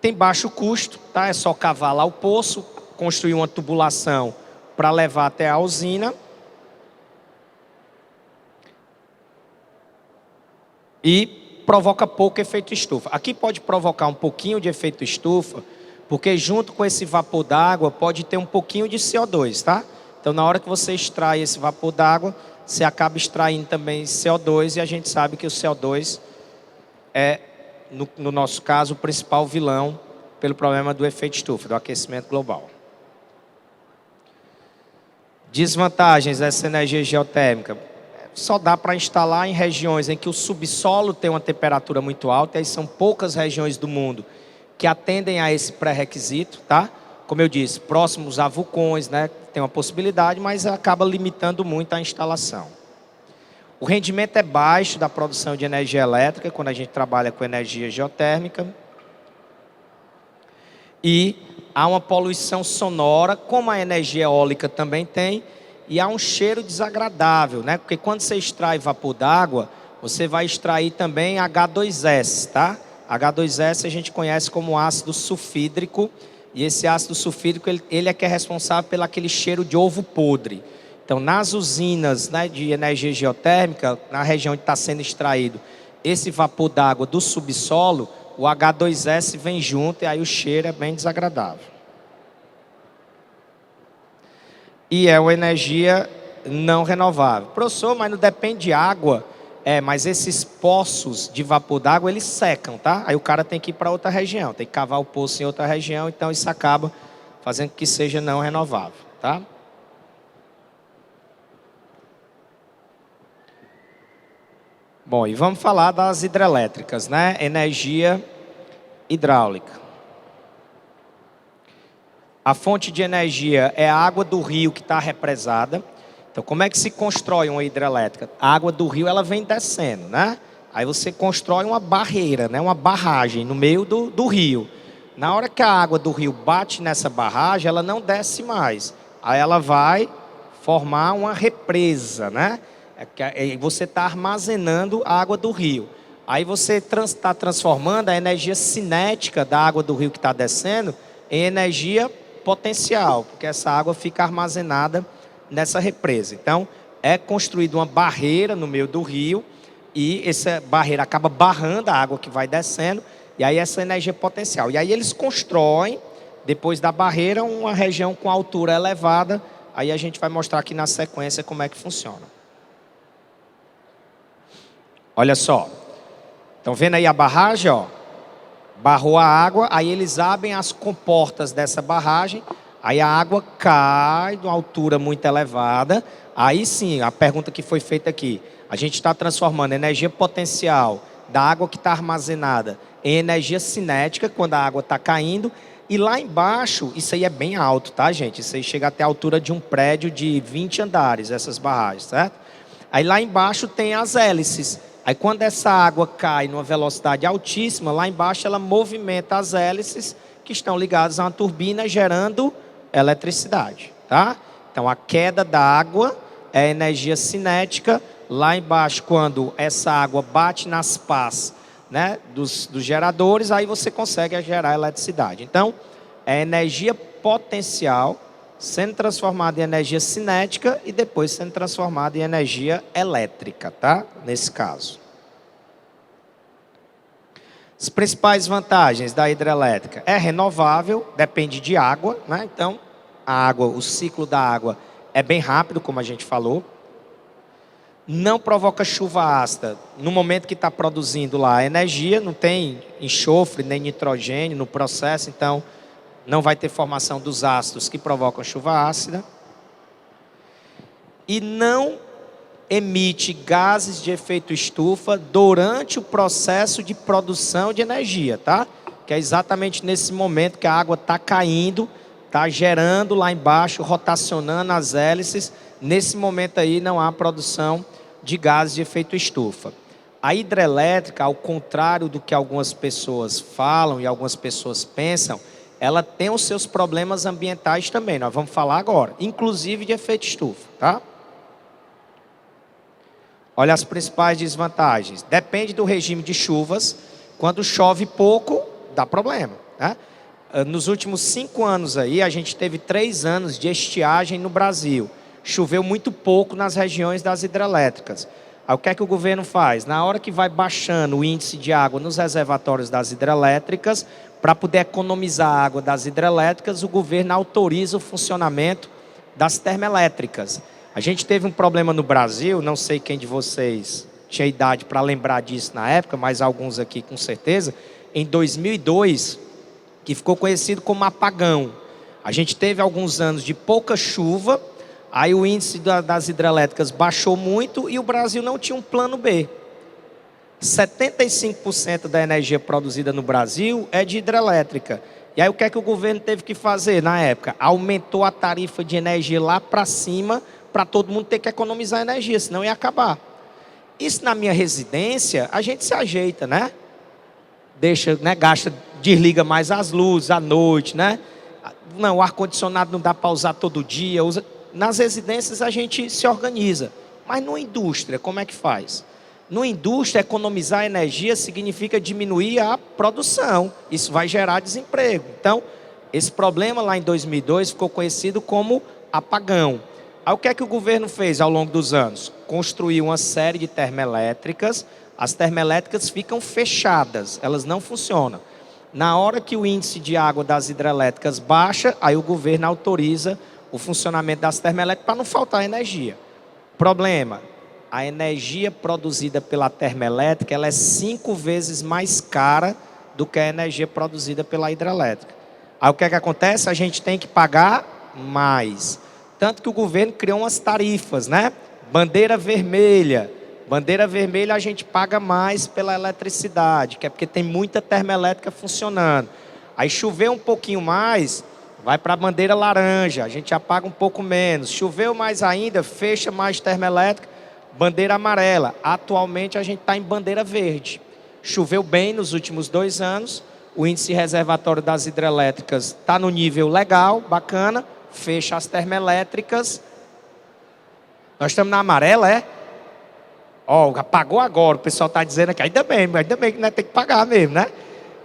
Tem baixo custo, tá? É só cavar lá o poço, construir uma tubulação para levar até a usina. E provoca pouco efeito estufa. Aqui pode provocar um pouquinho de efeito estufa, porque junto com esse vapor d'água pode ter um pouquinho de CO2, tá? Então na hora que você extrai esse vapor d'água, você acaba extraindo também CO2 e a gente sabe que o CO2 é, no nosso caso, o principal vilão pelo problema do efeito estufa, do aquecimento global. Desvantagens dessa energia geotérmica. Só dá para instalar em regiões em que o subsolo tem uma temperatura muito alta, e aí são poucas regiões do mundo que atendem a esse pré-requisito, tá? Como eu disse, próximos a vulcões, né? Tem uma possibilidade, mas acaba limitando muito a instalação. O rendimento é baixo da produção de energia elétrica, quando a gente trabalha com energia geotérmica. E há uma poluição sonora, como a energia eólica também tem, e há um cheiro desagradável, né? Porque quando você extrai vapor d'água, você vai extrair também H2S, tá? H2S a gente conhece como ácido sulfídrico, e esse ácido sulfídrico ele é que é responsável pelo aquele cheiro de ovo podre. Então, nas usinas, né, de energia geotérmica, na região onde está sendo extraído esse vapor d'água do subsolo, o H2S vem junto e aí o cheiro é bem desagradável. E é uma energia não renovável. Professor, mas não depende de água. Mas esses poços de vapor d'água, eles secam, tá? Aí o cara tem que ir para outra região, tem que cavar o poço em outra região, então isso acaba fazendo que seja não renovável, tá? Bom, e vamos falar das hidrelétricas, né? Energia hidráulica. A fonte de energia é a água do rio que está represada. Então, como é que se constrói uma hidrelétrica? A água do rio ela vem descendo, né? Aí você constrói uma barreira, né? Uma barragem no meio do rio. Na hora que a água do rio bate nessa barragem, ela não desce mais. Aí ela vai formar uma represa, né? Você está armazenando a água do rio. Aí você está transformando a energia cinética da água do rio que está descendo em energia potencial, porque essa água fica armazenada nessa represa. Então, é construída uma barreira no meio do rio e essa barreira acaba barrando a água que vai descendo e aí essa energia potencial. E aí eles constroem, depois da barreira, uma região com altura elevada. Aí a gente vai mostrar aqui na sequência como é que funciona. Olha só. Estão vendo aí a barragem, ó? Barrou a água, aí eles abrem as comportas dessa barragem, aí a água cai de uma altura muito elevada. Aí sim, a pergunta que foi feita aqui, a gente está transformando energia potencial da água que está armazenada em energia cinética, quando a água está caindo, e lá embaixo, isso aí é bem alto, tá, gente? Isso aí chega até a altura de um prédio de 20 andares, essas barragens, certo? Aí lá embaixo tem as hélices. Aí quando essa água cai numa velocidade altíssima, lá embaixo ela movimenta as hélices que estão ligadas a uma turbina gerando eletricidade, tá? Então a queda da água é energia cinética. Lá embaixo, quando essa água bate nas pás, né, dos geradores, aí você consegue gerar eletricidade. Então, é energia potencial sendo transformada em energia cinética e depois sendo transformada em energia elétrica, tá? Nesse caso. As principais vantagens da hidrelétrica é renovável, depende de água, né? Então, a água, o ciclo da água é bem rápido, como a gente falou. Não provoca chuva ácida no momento que está produzindo lá a energia, não tem enxofre nem nitrogênio no processo, então não vai ter formação dos ácidos que provocam chuva ácida. E não emite gases de efeito estufa durante o processo de produção de energia, tá? Que é exatamente nesse momento que a água está caindo, está gerando lá embaixo, rotacionando as hélices. Nesse momento aí não há produção de gases de efeito estufa. A hidrelétrica, ao contrário do que algumas pessoas falam e algumas pessoas pensam, ela tem os seus problemas ambientais também. Nós vamos falar agora, inclusive de efeito estufa, tá? Olha as principais desvantagens. Depende do regime de chuvas. Quando chove pouco, dá problema, né? Nos últimos 5 anos aí, a gente teve 3 anos de estiagem no Brasil. Choveu muito pouco nas regiões das hidrelétricas. Aí o que é que o governo faz? Na hora que vai baixando o índice de água nos reservatórios das hidrelétricas, para poder economizar a água das hidrelétricas, o governo autoriza o funcionamento das termoelétricas. A gente teve um problema no Brasil, não sei quem de vocês tinha idade para lembrar disso na época, mas alguns aqui com certeza, em 2002, que ficou conhecido como apagão. A gente teve alguns anos de pouca chuva, Aí o índice das hidrelétricas baixou muito e o Brasil não tinha um plano B. 75% da energia produzida no Brasil é de hidrelétrica. E aí o que é que o governo teve que fazer na época? Aumentou a tarifa de energia lá para cima, para todo mundo ter que economizar energia, senão ia acabar. Isso na minha residência, a gente se ajeita, né? Deixa, né? Gasta, desliga mais as luzes à noite, né? Não, o ar-condicionado não dá para usar todo dia. Nas residências a gente se organiza. Mas na indústria, como é que faz? Na indústria, economizar energia significa diminuir a produção. Isso vai gerar desemprego. Então, esse problema lá em 2002 ficou conhecido como apagão. Aí o que é que o governo fez ao longo dos anos? Construiu uma série de termoelétricas. As termoelétricas ficam fechadas, elas não funcionam. Na hora que o índice de água das hidrelétricas baixa, aí o governo autoriza o funcionamento das termoelétricas para não faltar energia. Problema, a energia produzida pela termoelétrica ela é 5 vezes mais cara do que a energia produzida pela hidrelétrica. Aí o que é que acontece? A gente tem que pagar mais. Tanto que o governo criou umas tarifas, né? Bandeira vermelha. Bandeira vermelha a gente paga mais pela eletricidade, que é porque tem muita termoelétrica funcionando. Aí chover um pouquinho mais, vai para a bandeira laranja, a gente já paga um pouco menos. Choveu mais ainda, fecha mais termoelétrica, bandeira amarela. Atualmente a gente está em bandeira verde. Choveu bem nos últimos 2 anos, o índice reservatório das hidrelétricas está no nível legal, bacana, fecha as Nós estamos na amarela, é? Ó, apagou agora, o pessoal está dizendo aqui, ainda bem que nós tem que pagar mesmo, né?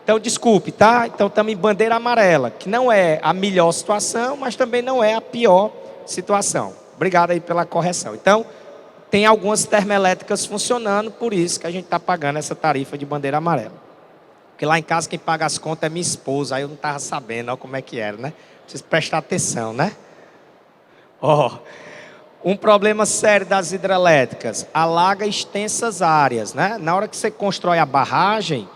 Então, desculpe, tá? Então, estamos em bandeira amarela, que não é a melhor situação, mas também não é a pior situação. Obrigado aí pela correção. Então, tem algumas termoelétricas funcionando, por isso que a gente está pagando essa tarifa de bandeira amarela. Porque lá em casa quem paga as contas é minha esposa, aí eu não estava sabendo, ó, como é que era, né? Preciso prestar atenção, né? Ó, um problema sério das hidrelétricas, alaga extensas áreas, né? Na hora que você constrói a barragem,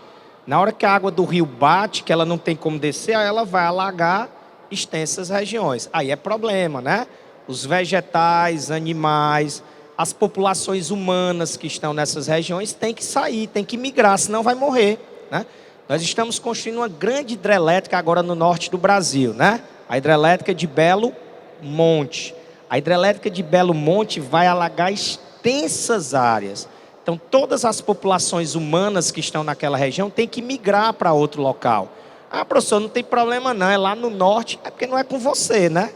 na hora que a água do rio bate, que ela não tem como descer, aí ela vai alagar extensas regiões. Aí é problema, né? Os vegetais, animais, as populações humanas que estão nessas regiões têm que sair, têm que migrar, senão vai morrer, né? Nós estamos construindo uma grande hidrelétrica agora no norte do Brasil, né? A hidrelétrica de Belo Monte. A hidrelétrica de Belo Monte vai alagar extensas áreas. Então, todas as populações humanas que estão naquela região têm que migrar para outro local. Ah, professor, não tem problema não, é lá no norte, é porque não é com você, né?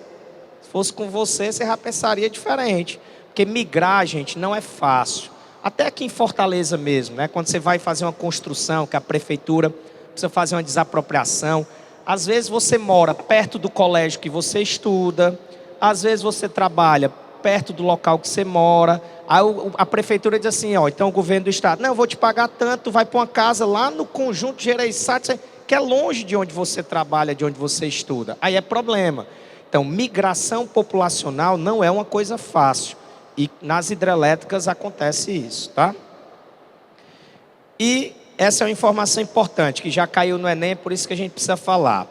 Se fosse com você, você já pensaria diferente. Porque migrar, gente, não é fácil. Até aqui em Fortaleza mesmo, né? Quando você vai fazer uma construção, que a prefeitura precisa fazer uma desapropriação, às vezes você mora perto do colégio que você estuda, às vezes você trabalha perto do local que você mora, aí a prefeitura diz assim, ó, então o governo do estado, não, eu vou te pagar tanto, vai para uma casa lá no conjunto Gereissati, que é longe de onde você trabalha, de onde você estuda. Aí é problema. Então, migração populacional não é uma coisa fácil. E nas hidrelétricas acontece isso, tá? E essa é uma informação importante, que já caiu no Enem, por isso que a gente precisa falar.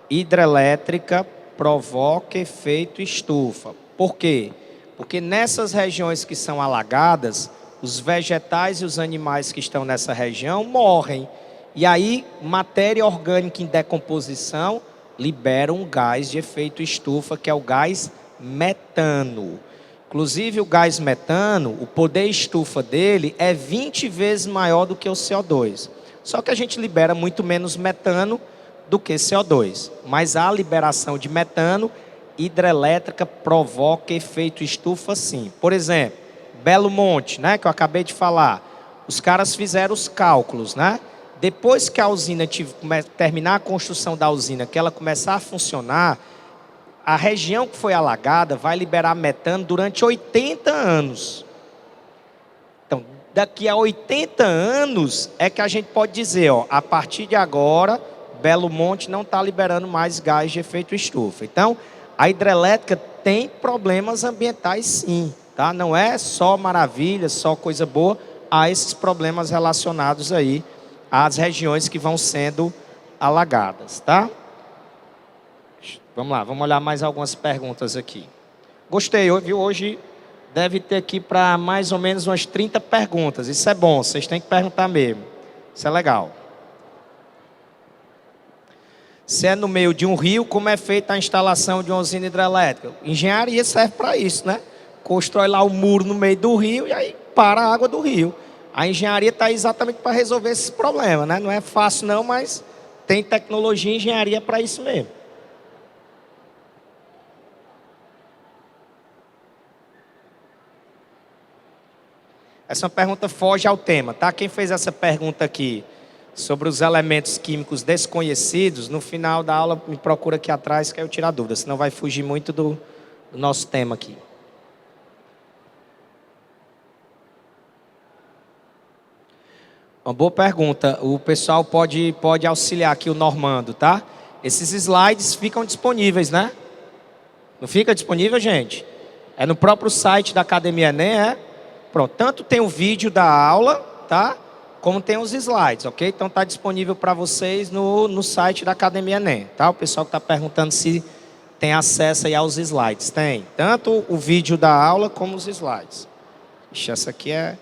Hidrelétrica provoca efeito estufa. Por quê? Porque nessas regiões que são alagadas, os vegetais e os animais que estão nessa região morrem. E aí, matéria orgânica em decomposição libera um gás de efeito estufa, que é o gás metano. Inclusive, o gás metano, o poder estufa dele é 20 vezes maior do que o CO2. Só que a gente libera muito menos metano do que CO2. Mas a liberação de metano hidrelétrica provoca efeito estufa sim. Por exemplo, Belo Monte, né, que eu acabei de falar. Os caras fizeram os cálculos, né? Depois que a usina terminar a construção da usina, que ela começar a funcionar, a região que foi alagada vai liberar metano durante 80 anos. Então, daqui a 80 anos é que a gente pode dizer, ó, a partir de agora, Belo Monte não está liberando mais gás de efeito estufa. Então, a hidrelétrica tem problemas ambientais sim, tá? Não é só maravilha, só coisa boa, há esses problemas relacionados aí às regiões que vão sendo alagadas, tá? Vamos lá, vamos olhar mais algumas perguntas aqui. Gostei, viu? Hoje deve ter aqui para mais ou menos umas 30 perguntas. Isso é bom, vocês têm que perguntar mesmo. Isso é legal. Se é no meio de um rio, como é feita a instalação de uma usina hidrelétrica? Engenharia serve para isso, né? Constrói lá o muro no meio do rio e aí para a água do rio. A engenharia está exatamente para resolver esses problemas, né? Não é fácil não, mas tem tecnologia e engenharia para isso mesmo. Essa pergunta foge ao tema, tá? Quem fez essa pergunta aqui sobre os elementos químicos desconhecidos, no final da aula me procura aqui atrás que eu tiro a dúvida, senão vai fugir muito do nosso tema aqui. Uma boa pergunta. O pessoal pode auxiliar aqui o Normando, tá? Esses slides ficam disponíveis, né? Não fica disponível, gente? É no próprio site da Academia Enem, é? Pronto, tanto tem o vídeo da aula, tá? Como tem os slides, ok? Então está disponível para vocês no site da Academia Enem, tá? O pessoal que está perguntando se tem acesso aí aos slides. Tem, tanto o vídeo da aula como os slides. Ixi, essa aqui é...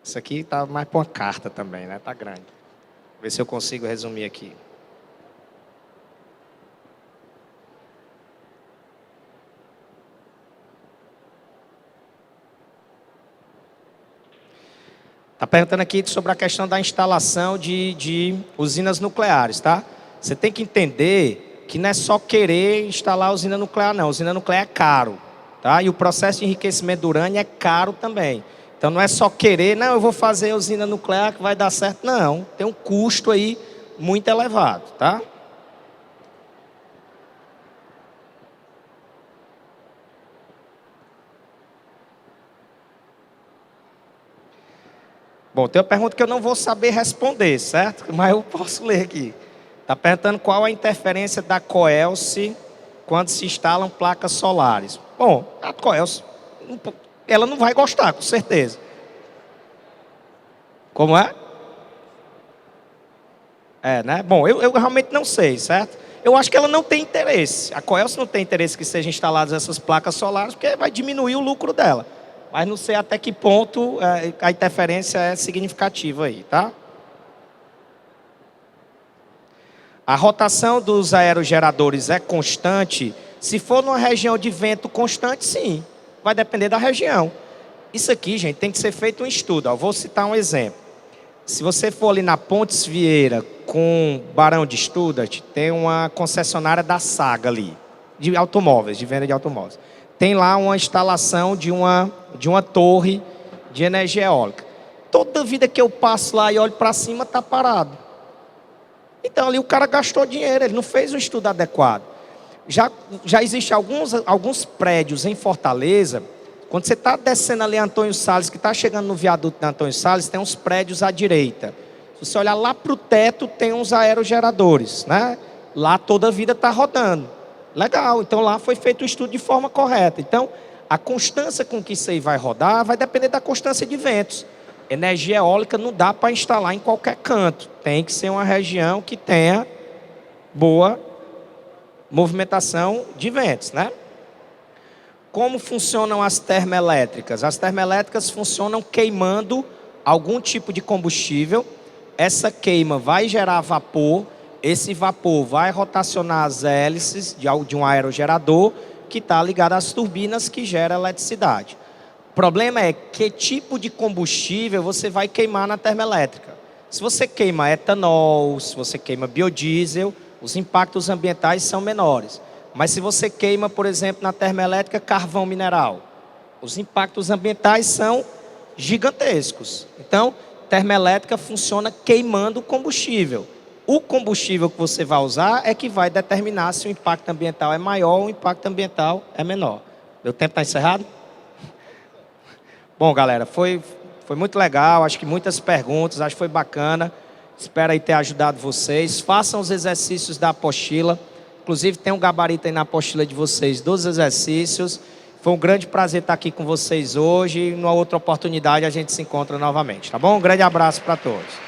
Isso aqui tá mais para uma carta também, né? Tá grande. Vou ver se eu consigo resumir aqui. Está perguntando aqui sobre a questão da instalação de usinas nucleares, tá? Você tem que entender que não é só querer instalar usina nuclear, não. Usina nuclear é caro, tá? E o processo de enriquecimento do urânio é caro também. Então não é só querer, não, eu vou fazer usina nuclear que vai dar certo. Não, tem um custo aí muito elevado, tá? Bom, tem uma pergunta que eu não vou saber responder, certo? Mas eu posso ler aqui. Está perguntando qual a interferência da Coelce quando se instalam placas solares. Bom, a Coelce, ela não vai gostar, com certeza. Como é? É, né? Bom, eu realmente não sei, certo? Eu acho que ela não tem interesse. A Coelce não tem interesse que sejam instaladas essas placas solares, porque vai diminuir o lucro dela. Mas não sei até que ponto a interferência é significativa aí, tá? A rotação dos aerogeradores é constante? Se for numa região de vento constante, sim. Vai depender da região. Isso aqui, gente, tem que ser feito um estudo. Vou citar um exemplo. Se você for ali na Pontes Vieira com Barão de Stuttgart, tem uma concessionária da Saga ali, de automóveis, de venda de automóveis. Tem lá uma instalação de uma torre de energia eólica. Toda vida que eu passo lá e olho para cima, está parado. Então ali o cara gastou dinheiro, ele não fez um estudo adequado. Já existem alguns prédios em Fortaleza. Quando você está descendo ali Antônio Salles, que está chegando no viaduto de Antônio Salles, tem uns prédios à direita. Se você olhar lá para o teto, tem uns aerogeradores, né? Lá toda a vida está rodando. Legal, então lá foi feito o estudo de forma correta. Então, a constância com que isso aí vai rodar vai depender da constância de ventos. Energia eólica não dá para instalar em qualquer canto. Tem que ser uma região que tenha boa movimentação de ventos, né? Como funcionam as termoelétricas? As termoelétricas funcionam queimando algum tipo de combustível. Essa queima vai gerar vapor. Esse vapor vai rotacionar as hélices de um aerogerador que está ligado às turbinas que gera eletricidade. O problema é que tipo de combustível você vai queimar na termoelétrica. Se você queima etanol, se você queima biodiesel, os impactos ambientais são menores. Mas se você queima, por exemplo, na termoelétrica, carvão mineral, os impactos ambientais são gigantescos. Então, termoelétrica funciona queimando combustível. O combustível que você vai usar é que vai determinar se o impacto ambiental é maior ou o impacto ambiental é menor. Meu tempo está encerrado? Bom, galera, foi muito legal, acho que muitas perguntas, acho que foi bacana. Espero aí ter ajudado vocês. Façam os exercícios da apostila. Inclusive, tem um gabarito aí na apostila de vocês dos exercícios. Foi um grande prazer estar aqui com vocês hoje. Numa outra oportunidade, a gente se encontra novamente, tá bom? Um grande abraço para todos.